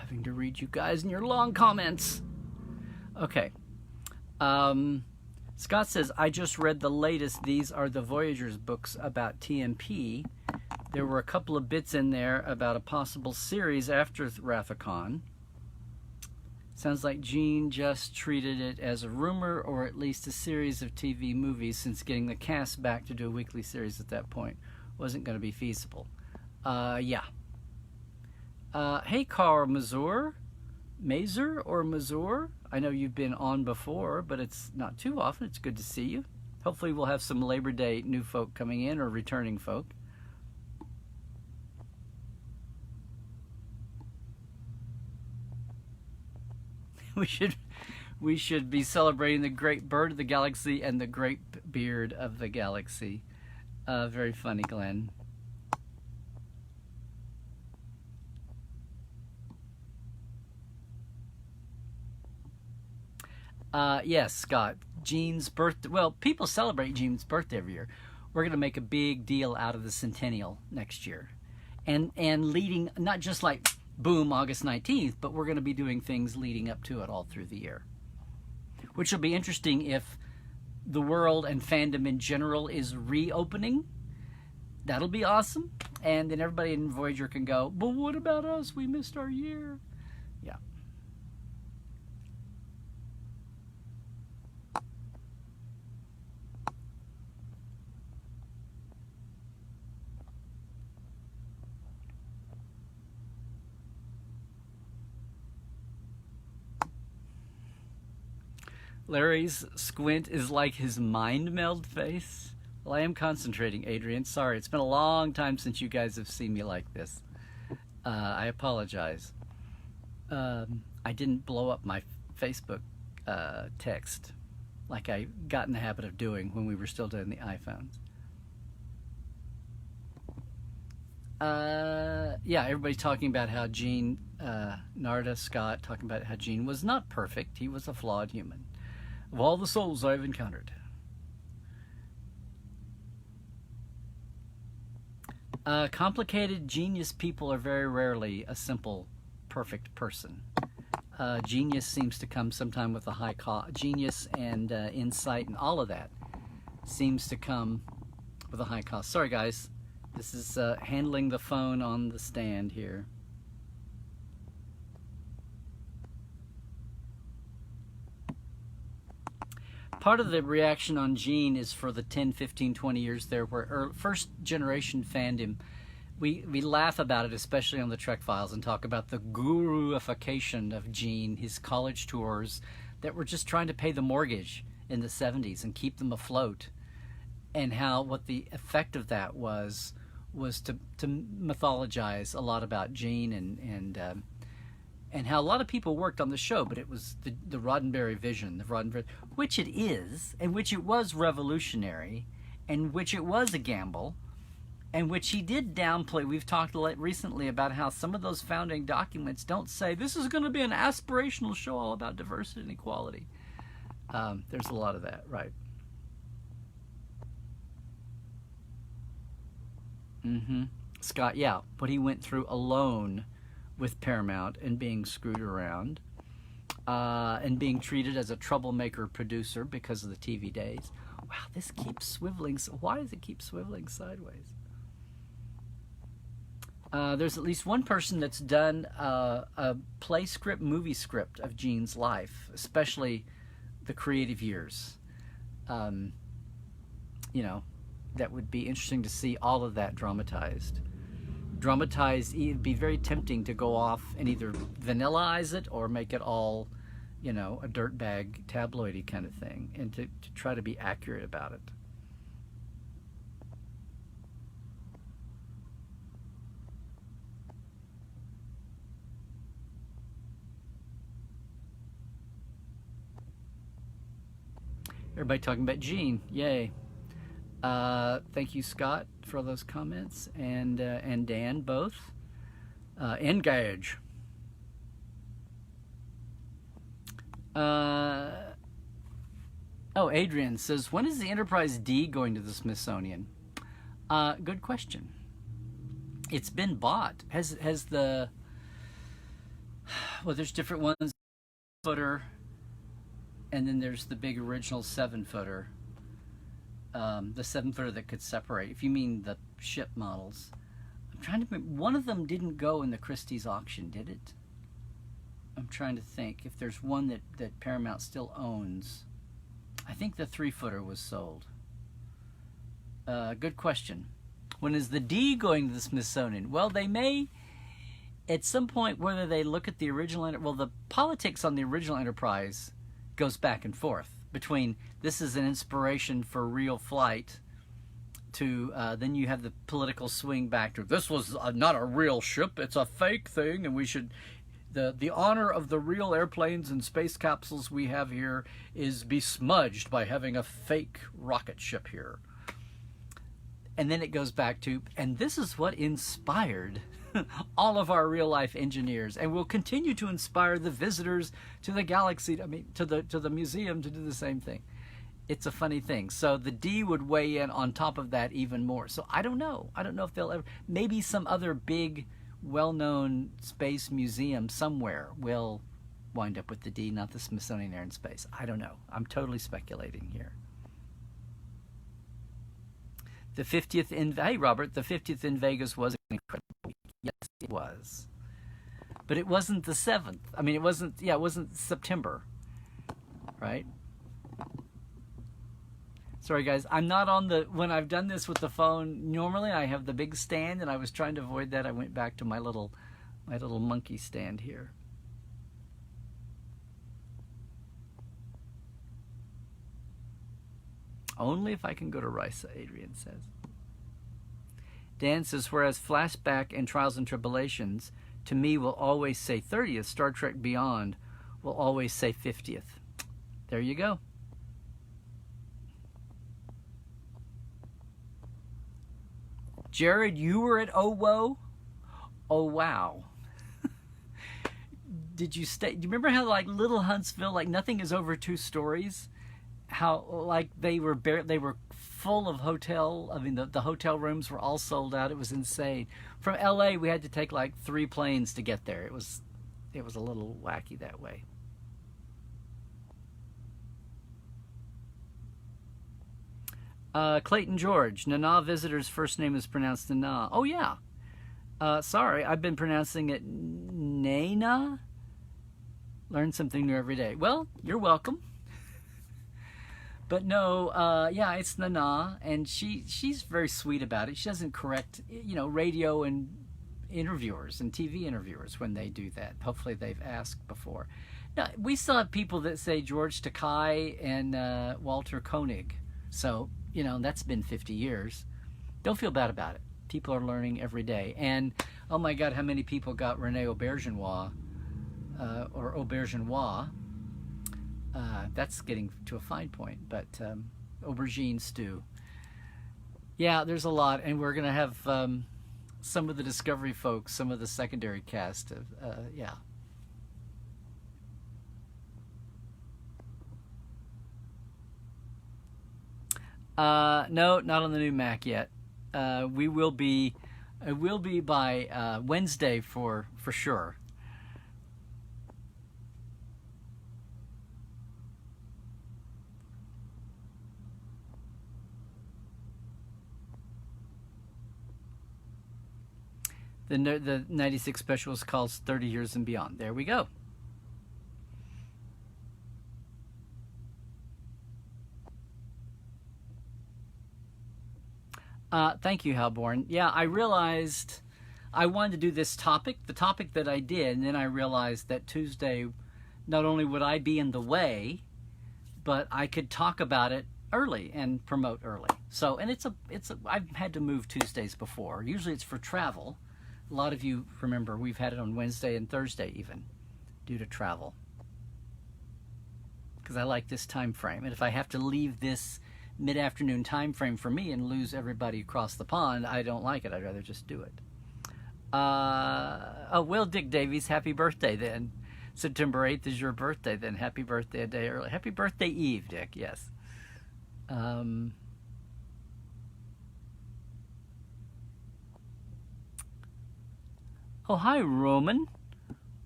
Having to read you guys and your long comments. Okay. Scott says, I just read the latest. These are the Voyagers books about TMP. There were a couple of bits in there about a possible series after Wrath of Khan. Sounds like Gene just treated it as a rumor, or at least a series of TV movies, since getting the cast back to do a weekly series at that point wasn't going to be feasible. Yeah. Hey, Carl Mazur. Mazur or Mazur? I know you've been on before, but it's not too often. It's good to see you. Hopefully we'll have some Labor Day new folk coming in, or returning folk. We should be celebrating the great bird of the galaxy and the great beard of the galaxy. Very funny, Glenn. Yes, Scott. Gene's birthday. Well, people celebrate Gene's birthday every year. We're going to make a big deal out of the centennial next year. And leading, not just like, boom, August 19th, but we're going to be doing things leading up to it all through the year. Which will be interesting if the world and fandom in general is reopening. That'll be awesome. And then everybody in Voyager can go, but what about us? We missed our year. Yeah. Larry's squint is like his mind meld face. Well, I am concentrating, Adrian. Sorry, it's been a long time since you guys have seen me like this. I apologize. I didn't blow up my Facebook text like I got in the habit of doing when we were still doing the iPhones. Yeah, everybody's talking about how Gene, Narda, Scott, talking about how Gene was not perfect. He was a flawed human. Of all the souls I've encountered. Complicated, genius people are very rarely a simple, perfect person. Genius seems to come sometime with a high cost. Genius and insight and all of that seems to come with a high cost. Sorry, guys. This is handling the phone on the stand here. Part of the reaction on Gene is for the 10, 15, 20 years there where first generation fandom, we laugh about it, especially on the Trek Files, and talk about the guruification of Gene, his college tours that were just trying to pay the mortgage in the 70s and keep them afloat, and how what the effect of that was to mythologize a lot about Gene and how a lot of people worked on the show, but it was the Roddenberry vision, which it is, and which it was revolutionary, and which it was a gamble, and which he did downplay. We've talked recently about how some of those founding documents don't say this is going to be an aspirational show all about diversity and equality. There's a lot of that, right? Scott, yeah, what he went through alone with Paramount and being screwed around and being treated as a troublemaker producer because of the TV days. Wow, this keeps swiveling. So why does it keep swiveling sideways? There's at least one person that's done a play script, movie script of Gene's life, especially the creative years. You know, that would be interesting to see all of that dramatized. It'd be very tempting to go off and either vanillaize it or make it all, you know, a dirtbag tabloidy kind of thing, and to try to be accurate about it. Everybody talking about Gene, yay. Thank you, Scott, for those comments, and Dan, both. Engage. Adrian says, when is the Enterprise D going to the Smithsonian? Good question. It's been bought. Has the... Well, there's different ones. Footer, and then there's the big original 7-footer. The 7-footer that could separate, if you mean the ship models. I'm trying to remember, one of them didn't go in the Christie's auction, did it? I'm trying to think if there's one that Paramount still owns. I think the 3-footer was sold. Good question. When is the D going to the Smithsonian? Well, they may, at some point, whether they look at the original, well, the politics on the original Enterprise goes back and forth between this is an inspiration for real flight to then you have the political swing back to this was not a real ship, it's a fake thing, and we should the honor of the real airplanes and space capsules we have here is besmudged by having a fake rocket ship here. And then it goes back to, and this is what inspired all of our real-life engineers, and will continue to inspire the visitors to the galaxy, I mean, to the museum to do the same thing. It's a funny thing. So the D would weigh in on top of that even more. So I don't know. I don't know if they'll ever, maybe some other big, well-known space museum somewhere will wind up with the D, not the Smithsonian Air and Space. I don't know. I'm totally speculating here. The 50th in, hey Robert, the 50th in Vegas was an incredible week. Yes, it was. But it wasn't the 7th. I mean, it wasn't September, right? Sorry guys, I'm not on the, when I've done this with the phone, normally I have the big stand, and I was trying to avoid that. I went back to my little monkey stand here. Only if I can go to Risa, Adrian says. Dan says, whereas Flashback and Trials and Tribulations, to me, will always say 30th, Star Trek Beyond will always say 50th. There you go. Jared, you were at OWO? Oh, wow. Did you stay? Do you remember how, like, Little Huntsville, like, nothing is over 2 stories? How, like, they were full of hotel, I mean, the hotel rooms were all sold out. It was insane. From LA, we had to take, like, 3 planes to get there. It was it was a little wacky that way. Clayton George, Nana visitor's first name is pronounced Nana. Oh yeah. Sorry, I've been pronouncing it Nana. Learn something new every day. Well, you're welcome. But no, yeah, it's Nana, and she's very sweet about it. She doesn't correct, radio and interviewers and TV interviewers when they do that. Hopefully they've asked before. Now, we still have people that say George Takei and Walter Koenig. So, that's been 50 years. Don't feel bad about it. People are learning every day. And, oh my God, how many people got Rene Auberginois or Auberginois? That's getting to a fine point, but aubergine stew. Yeah, there's a lot, and we're going to have some of the Discovery folks, some of the secondary cast. Yeah. No, not on the new Mac yet. We will be. It will be by Wednesday for sure. The 96 special is called 30 Years and Beyond. There we go. Thank you, Halborn. Yeah, I realized I wanted to do this topic, the topic that I did, and then I realized that Tuesday, not only would I be in the way, but I could talk about it early and promote early. So, and I've had to move Tuesdays before. Usually it's for travel. A lot of you remember we've had it on Wednesday and Thursday even, due to travel. Because I like this time frame. And if I have to leave this mid-afternoon time frame for me and lose everybody across the pond, I don't like it. I'd rather just do it. Will Dick Davies, happy birthday then. September 8th is your birthday then. Happy birthday a day early. Happy birthday Eve, Dick, yes. Oh, hi, Roman.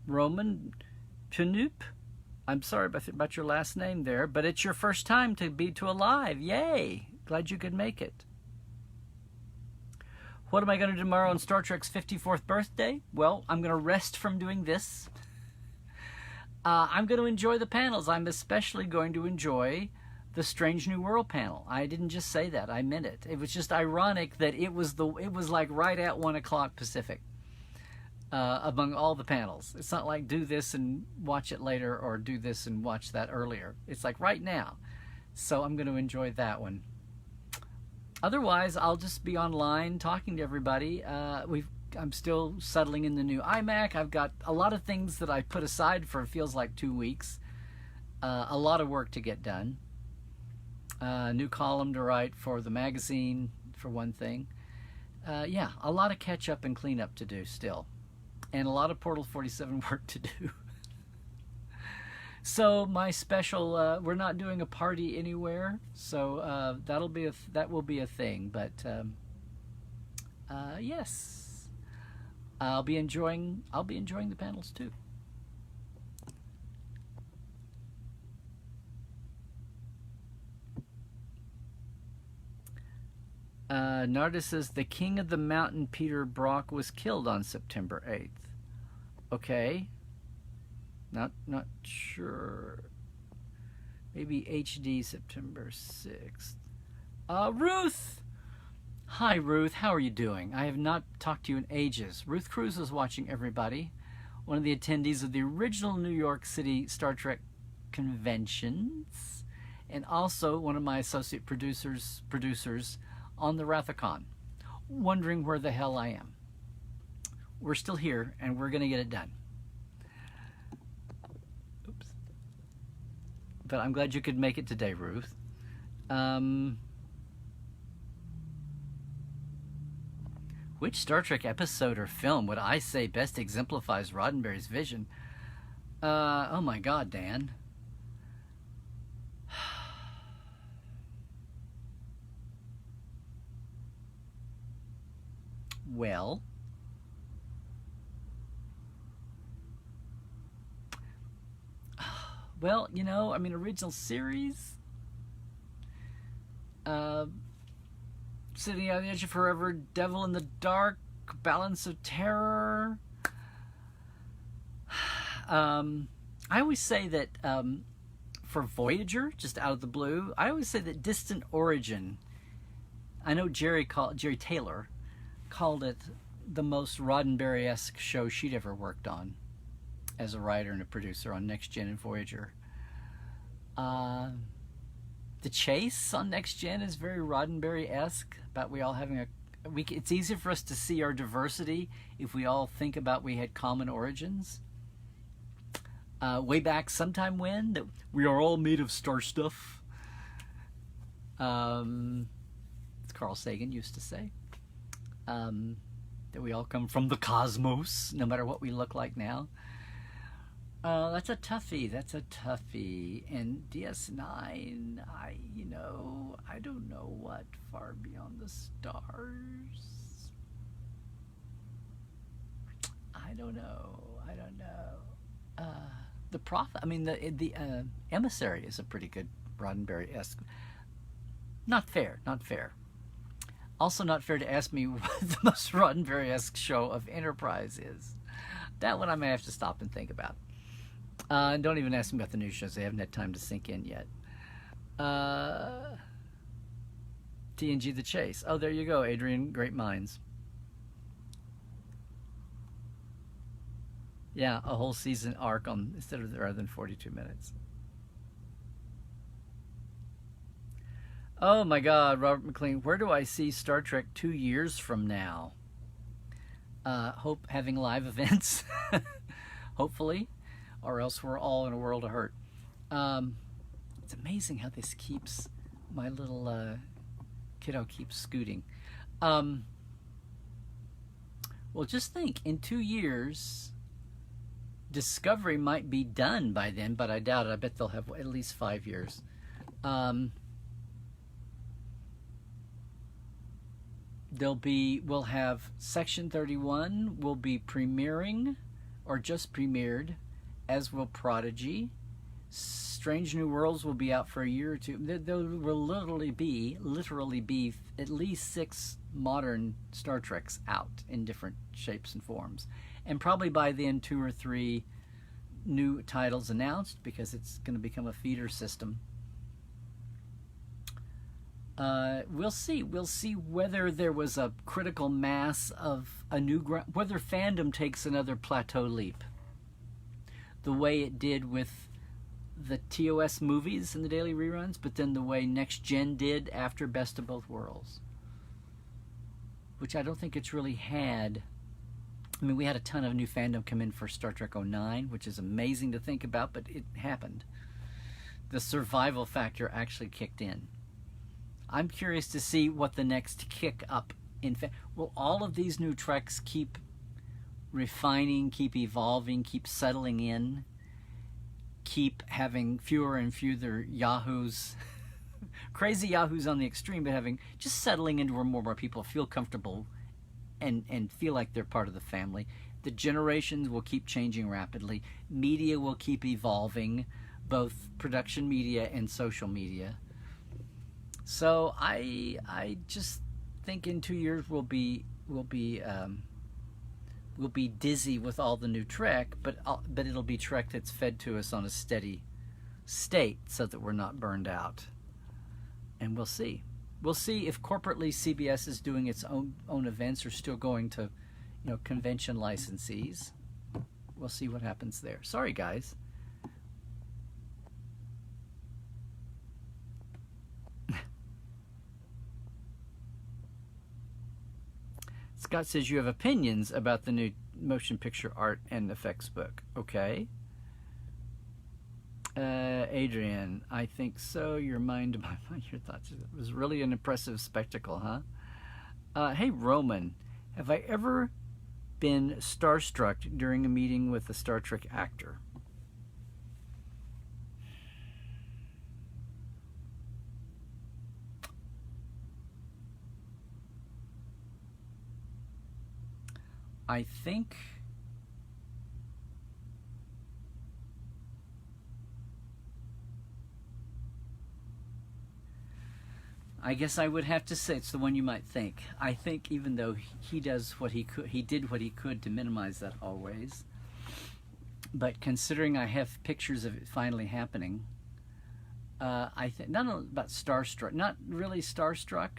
Roman Panup. I'm sorry about your last name there, but it's your first time to be to a live. Yay. Glad you could make it. What am I going to do tomorrow on Star Trek's 54th birthday? Well, I'm going to rest from doing this. I'm going to enjoy the panels. I'm especially going to enjoy the Strange New World panel. I didn't just say that. I meant it. It was just ironic that it was like right at 1 o'clock Pacific. Among all the panels. It's not like do this and watch it later or do this and watch that earlier. It's like right now. So I'm going to enjoy that one. Otherwise, I'll just be online talking to everybody. I'm still settling in the new iMac. I've got a lot of things that I put aside for it feels like 2 weeks. A lot of work to get done. New column to write for the magazine, for one thing. Yeah, a lot of catch up and clean up to do still. And a lot of Portal 47 work to do. So my special, we're not doing a party anywhere, so that will be a thing. But yes, I'll be enjoying the panels too. Narda says the king of the mountain, Peter Brock, was killed on September 8th. Okay. Not sure. Maybe HD September 6th. Ruth! Hi, Ruth. How are you doing? I have not talked to you in ages. Ruth Cruz is watching, everybody. One of the attendees of the original New York City Star Trek conventions. And also one of my associate producers on the Rathacon, wondering where the hell I am. We're still here, and we're going to get it done. Oops. But I'm glad you could make it today, Ruth. Which Star Trek episode or film would I say best exemplifies Roddenberry's vision? Oh my God, Dan. Well, Well, you know, I mean, original series. Sitting on the Edge of Forever, Devil in the Dark, Balance of Terror. I always say that for Voyager, just out of the blue, I always say that Distant Origin. I know Jerry Taylor called it the most Roddenberry-esque show she'd ever worked on as a writer and a producer on Next Gen and Voyager. The chase on Next Gen is very Roddenberry-esque, about we all having it's easier for us to see our diversity if we all think about we had common origins. Way back sometime when, that we are all made of star stuff. As Carl Sagan used to say. That we all come from the cosmos, no matter what we look like now. That's a toughie. And DS9, I don't know what Far Beyond the Stars. I don't know. The Prophet. I mean, the Emissary is a pretty good Roddenberry-esque. Not fair. Also, not fair to ask me what the most Roddenberry-esque show of Enterprise is. That one I may have to stop and think about. And don't even ask me about the new shows. They haven't had time to sink in yet. TNG The Chase. Oh, there you go, Adrian. Great minds. Yeah, a whole season arc on rather than 42 minutes. Oh my God, Robert McLean. Where do I see Star Trek 2 years from now? Hope having live events, hopefully, or else we're all in a world of hurt. It's amazing how this keeps my little kiddo keeps scooting. Well, just think, in 2 years, Discovery might be done by then, but I doubt it. I bet they'll have at least 5 years. We'll have Section 31 will be premiering, or just premiered, as will Prodigy. Strange New Worlds will be out for a year or two. There will literally be at least 6 modern Star Treks out in different shapes and forms. And probably by then 2 or 3 new titles announced, because it's going to become a feeder system. We'll see whether there was a critical mass of a new whether fandom takes another plateau leap, the way it did with the TOS movies and the daily reruns, but then the way Next Gen did after Best of Both Worlds, which I don't think it's really had. I mean, we had a ton of new fandom come in for Star Trek 09, which is amazing to think about, but it happened. The survival factor actually kicked in. I'm curious to see what the next kick up will all of these new Treks keep refining, keep evolving, keep settling in, keep having fewer and fewer yahoos, crazy yahoos on the extreme, but just settling into where more and more people feel comfortable and feel like they're part of the family. The generations will keep changing rapidly. Media will keep evolving, both production media and social media. So I just think in 2 years we'll be dizzy with all the new Trek, but it'll be Trek that's fed to us on a steady state, so that we're not burned out. And we'll see. We'll see if corporately CBS is doing its own events or still going to, convention licensees. We'll see what happens there. Sorry, guys. Scott says you have opinions about the new motion picture art and effects book. Okay. Adrian, I think so. Your mind, your thoughts. It was really an impressive spectacle, huh? Hey, Roman, have I ever been starstruck during a meeting with a Star Trek actor? I think I guess I would have to say it's the one you might think. I think even though he does what he could, he did what he could to minimize that always. But considering I have pictures of it finally happening, I think not about starstruck, not really starstruck.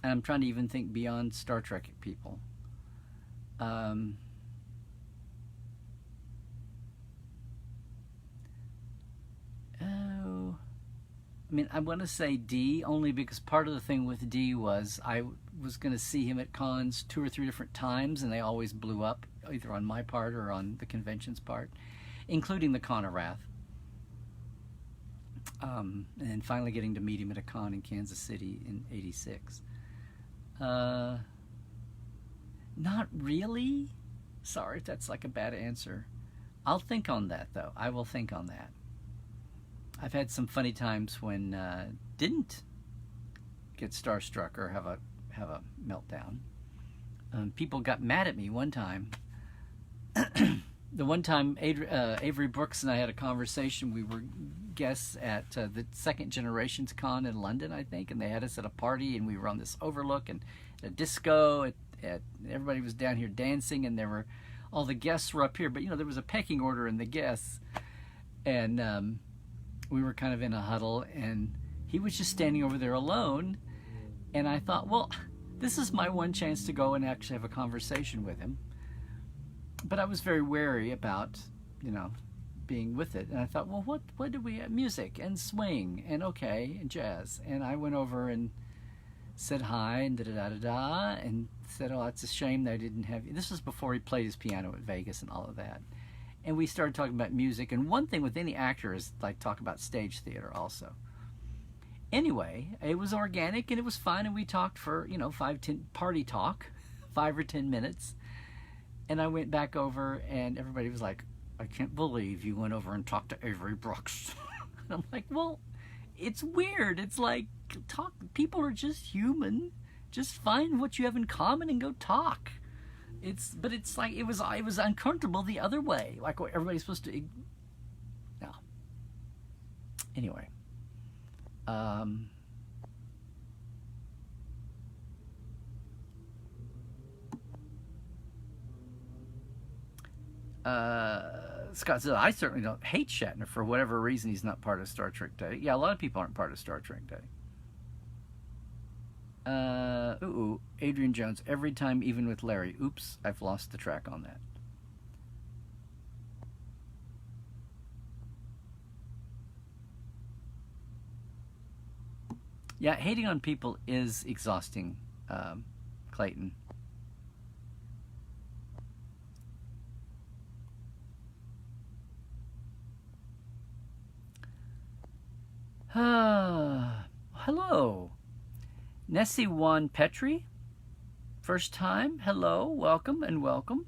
And I'm trying to even think beyond Star Trek people. I mean, I want to say D only because part of the thing with D was I was going to see him at cons 2 or 3 different times, and they always blew up, either on my part or on the convention's part, including the Con of Wrath. And finally getting to meet him at a con in Kansas City in '86. Not really. Sorry if that's like a bad answer. I'll think on that, though. I will think on that. I've had some funny times when didn't get starstruck or have a meltdown. People got mad at me one time. The one time Avery Brooks and I had a conversation. We were guests at the Second Generations Con in London, I think, and they had us at a party, and we were on this overlook and a disco. Everybody was down here dancing, and all the guests were up here. But there was a pecking order in the guests, and we were kind of in a huddle, and he was just standing over there alone. And I thought, well, this is my one chance to go and actually have a conversation with him. But I was very wary about, being with it. And I thought, well, what did we have? Music and swing and and jazz. And I went over and said hi and da-da-da-da-da and said, oh, it's a shame that I didn't have you. This was before he played his piano at Vegas and all of that. And we started talking about music. And one thing with any actor is like talk about stage theater also. Anyway, it was organic and it was fun. And we talked for, 5 or 10 minutes. And I went back over and everybody was like, I can't believe you went over and talked to Avery Brooks. And I'm like, well, it's weird. It's like, people are just human. Just find what you have in common and go talk. But it's like, it was uncomfortable the ot's way. Like what everybody's supposed to, no. Anyway. Scott said, I certainly don't hate Shatner for whatever reason he's not part of Star Trek Day. Yeah, a lot of people aren't part of Star Trek Day. Adrian Jones, every time, even with Larry. Oops, I've lost the track on that. Yeah, hating on people is exhausting, Clayton. Hello. Nessie Juan Petri. First time. Hello. Welcome and welcome.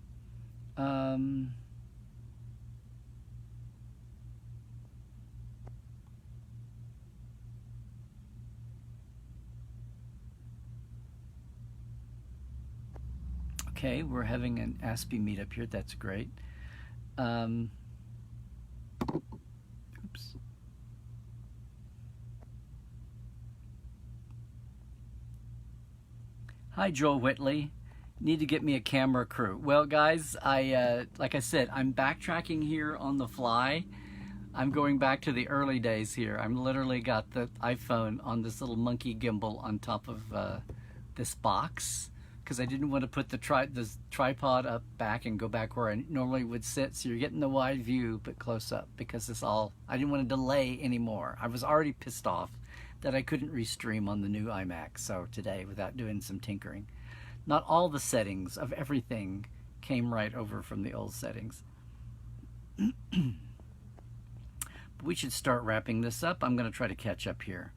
Okay, we're having an ASPE meetup here. That's great. Oops. Hi, Joel Whitley. Need to get me a camera crew. Well, guys, like I said, I'm backtracking here on the fly. I'm going back to the early days here. I'm literally got the iPhone on this little monkey gimbal on top of this box because I didn't want to put the tripod up back and go back where I normally would sit. So you're getting the wide view, but close up because I didn't want to delay anymore. I was already pissed off that I couldn't restream on the new iMac. So today, without doing some tinkering, not all the settings of everything came right over from the old settings. But we should start wrapping this up. I'm going to try to catch up here.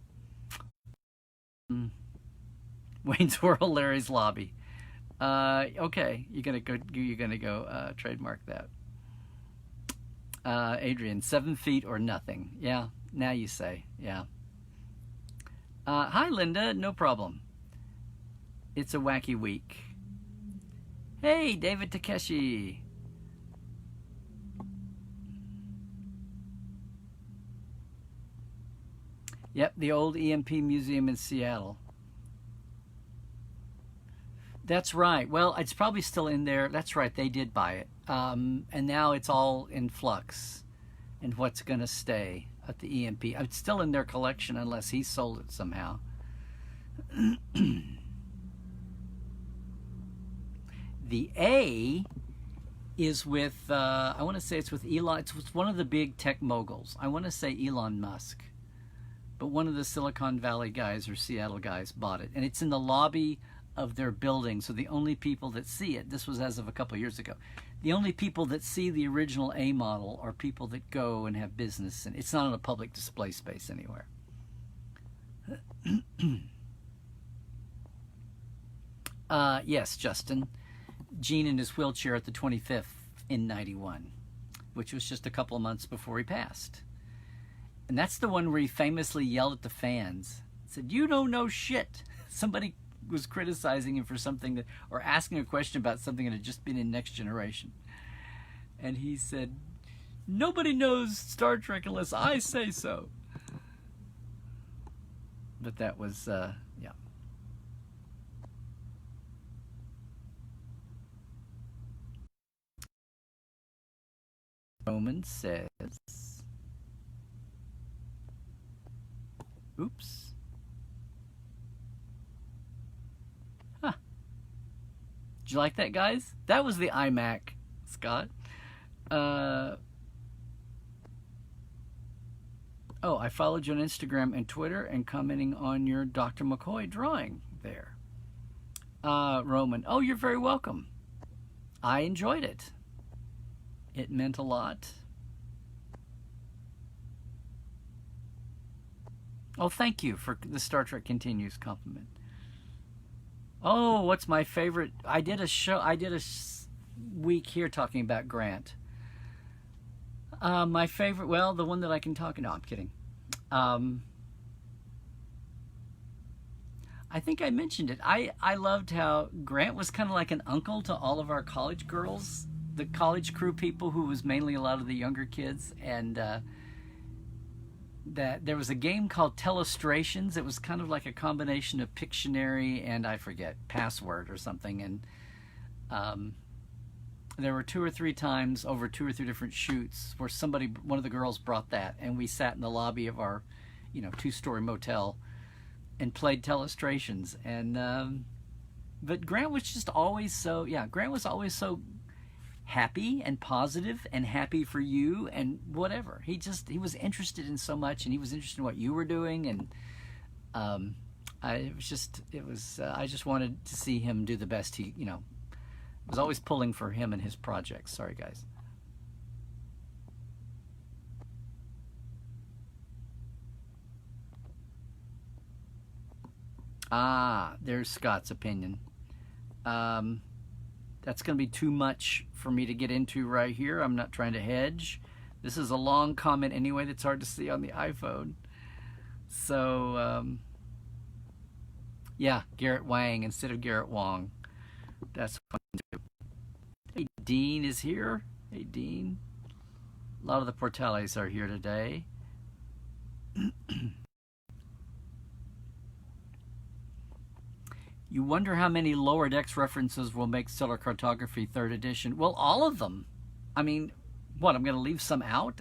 Wayne's World, Larry's Lobby. Okay, you're gonna go trademark that. Adrian, 7 feet or nothing. Yeah, now you say. Yeah. Hi, Linda. No problem. It's a wacky week. Hey, David Takeshi. Yep, the old EMP museum in Seattle. That's right. Well, it's probably still in there. That's right. They did buy it. And now it's all in flux. And what's going to stay at the EMP? It's still in their collection unless he sold it somehow. The A is with, I want to say it's with Elon. It's with one of the big tech moguls. I want to say Elon Musk. But one of the Silicon Valley guys or Seattle guys bought it. And it's in the lobby of their building. So the only people that see it, this was as of a couple of years ago, the only people that see the original A model are people that go and have business. And it's not in a public display space anywhere. Yes, Justin. Gene in his wheelchair at the 25th in 91, which was just a couple of months before he passed. And that's the one where he famously yelled at the fans, said, "You don't know shit." Somebody was criticizing him for something that, or asking a question about something that had just been in Next Generation. And he said, "Nobody knows Star Trek unless I say so." But that was, yeah. Roman says, oops. Huh. Did you like that, guys? That was the iMac, Scott. Oh, I followed you on Instagram and Twitter and commenting on your Dr. McCoy drawing there. Roman, oh, you're very welcome. I enjoyed it. It meant a lot. Oh, thank you for the Star Trek Continues compliment. Oh, what's my favorite? I did a week here talking about Grant. My favorite, well, the one that I can talk, no, I'm kidding. I think I mentioned it. I loved how Grant was kind of like an uncle to all of our college girls, the college crew people, who was mainly a lot of the younger kids, and that there was a game called Telestrations. It was kind of like a combination of Pictionary and, I forget, Password or something, and there were 2 or 3 times over 2 or 3 different shoots where one of the girls brought that, and we sat in the lobby of our, 2-story motel and played Telestrations. And but Grant was just always so, Grant was always so happy and positive and happy for you and whatever. He was interested in so much, and he was interested in what you were doing, and I just wanted to see him do the best he, was always pulling for him and his projects. Sorry, guys. There's Scott's opinion. That's going to be too much for me to get into right here. I'm not trying to hedge. This is a long comment anyway that's hard to see on the iPhone. So, yeah, Garrett Wang instead of Garrett Wong. That's fun too. Hey, Dean is here. Hey, Dean. A lot of the Portales are here today. You wonder how many Lower Decks references will make Stellar Cartography 3rd edition. Well, all of them. I mean, what, I'm going to leave some out?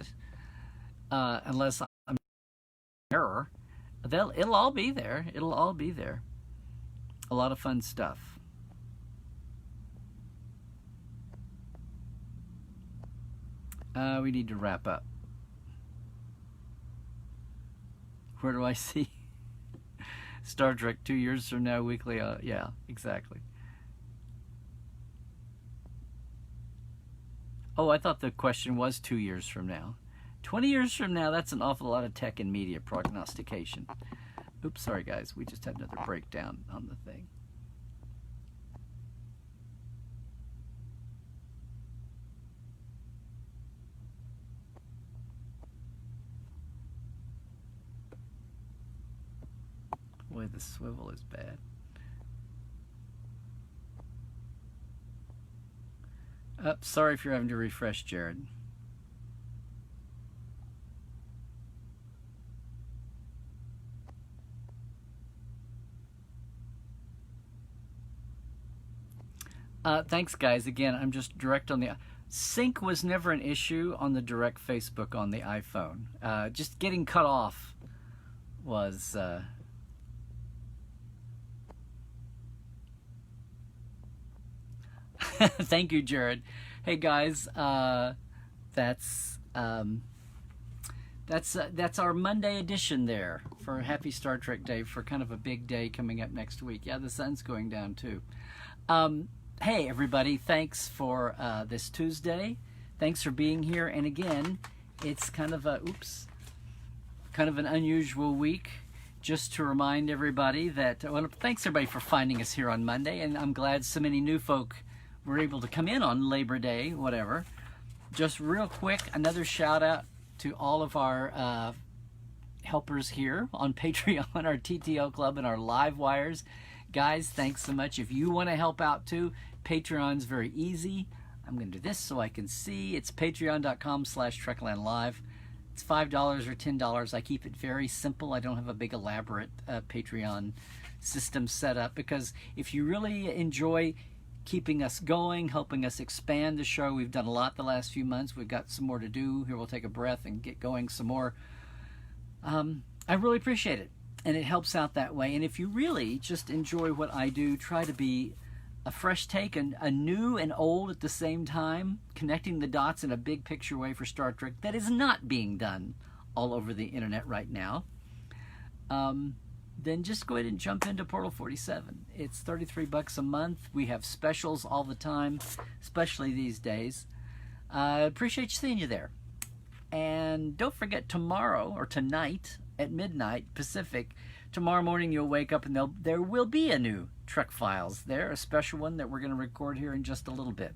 Unless I'm in error. It'll all be there. It'll all be there. A lot of fun stuff. We need to wrap up. Where do I see Star Trek 2 years from now weekly? Yeah, exactly. Oh, I thought the question was 2 years from now. 20 years from now, that's an awful lot of tech and media prognostication. Oops, sorry guys, we just had another breakdown on the thing. Boy, the swivel is bad. Sorry if you're having to refresh, Jared. Thanks, guys. Again, I'm just direct on the... Sync was never an issue on the direct Facebook on the iPhone. Just getting cut off was... Thank you, Jared. Hey, guys, that's our Monday edition there for Happy Star Trek Day, for kind of a big day coming up next week. Yeah, the sun's going down too. Hey, everybody, thanks for this Tuesday. Thanks for being here. And again, it's kind of an unusual week. Just to remind everybody that, well, thanks everybody for finding us here on Monday, and I'm glad so many new folk were able to come in on Labor Day, whatever. Just real quick, another shout out to all of our helpers here on Patreon, our TTL Club, and our live wires. Guys, thanks so much. If you want to help out too, Patreon's very easy. I'm going to do this so I can see. It's patreon.com/TreklandLive. It's $5 or $10. I keep it very simple. I don't have a big elaborate Patreon system set up, because if you really enjoy keeping us going, helping us expand the show, we've done a lot the last few months. We've got some more to do. Here, we'll take a breath and get going some more. I really appreciate it, and it helps out that way. And if you really just enjoy what I do, try to be a fresh take, and a new and old at the same time, connecting the dots in a big picture way for Star Trek that is not being done all over the internet right now, then just go ahead and jump into Portal 47. It's $33 a month. We have specials all the time, especially these days. Appreciate seeing you there. And don't forget, tomorrow or tonight at midnight Pacific, tomorrow morning you'll wake up and there will be a new Trek Files there, a special one that we're going to record here in just a little bit.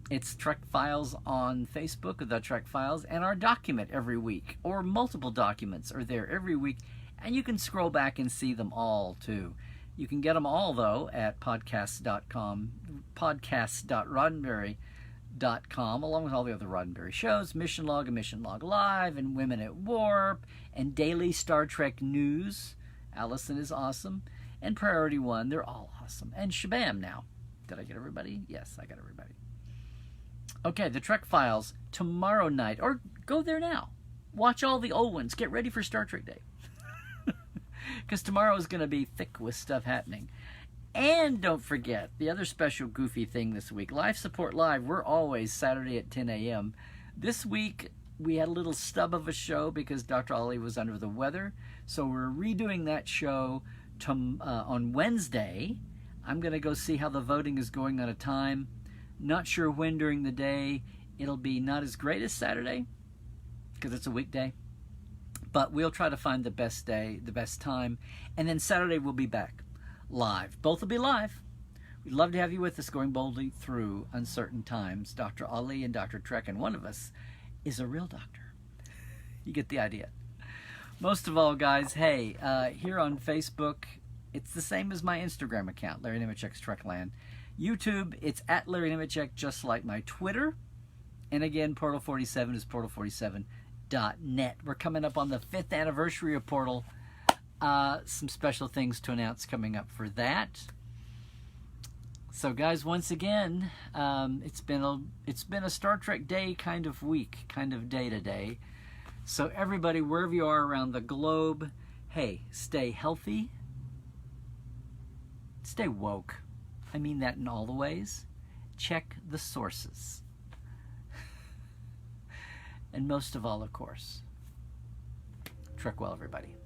It's Trek Files on Facebook, The Trek Files, and our document every week, or multiple documents are there every week, and you can scroll back and see them all too. You can get them all, though, at podcasts.com, podcasts.roddenberry.com, along with all the other Roddenberry shows, Mission Log and Mission Log Live, and Women at Warp, and Daily Star Trek News. Allison is awesome. And Priority One, they're all awesome. And Shabam now. Did I get everybody? Yes, I got everybody. Okay, the Trek Files tomorrow night, or go there now. Watch all the old ones. Get ready for Star Trek Day. Because tomorrow is going to be thick with stuff happening. And don't forget, the other special goofy thing this week, Life Support Live, we're always Saturday at 10 a.m. This week, we had a little stub of a show because Dr. Ollie was under the weather. So we're redoing that show on Wednesday. I'm going to go see how the voting is going on a time. Not sure when during the day. It'll be not as great as Saturday because it's a weekday. But we'll try to find the best day, the best time. And then Saturday we'll be back live. Both will be live. We'd love to have you with us, going boldly through uncertain times. Dr. Ali and Dr. Trek, and one of us is a real doctor. You get the idea. Most of all, guys, hey, here on Facebook, it's the same as my Instagram account, Larry Nemecek's Trekland. YouTube, it's at Larry Nemecek, just like my Twitter. And again, Portal 47 is portal47.net. We're coming up on the 5th anniversary of Portal. Some special things to announce coming up for that. So, guys, once again, it's been a Star Trek Day kind of week, kind of day to day. So, everybody, wherever you are around the globe, hey, stay healthy, stay woke. I mean that in all the ways. Check the sources. And most of all, of course, Trek well, everybody.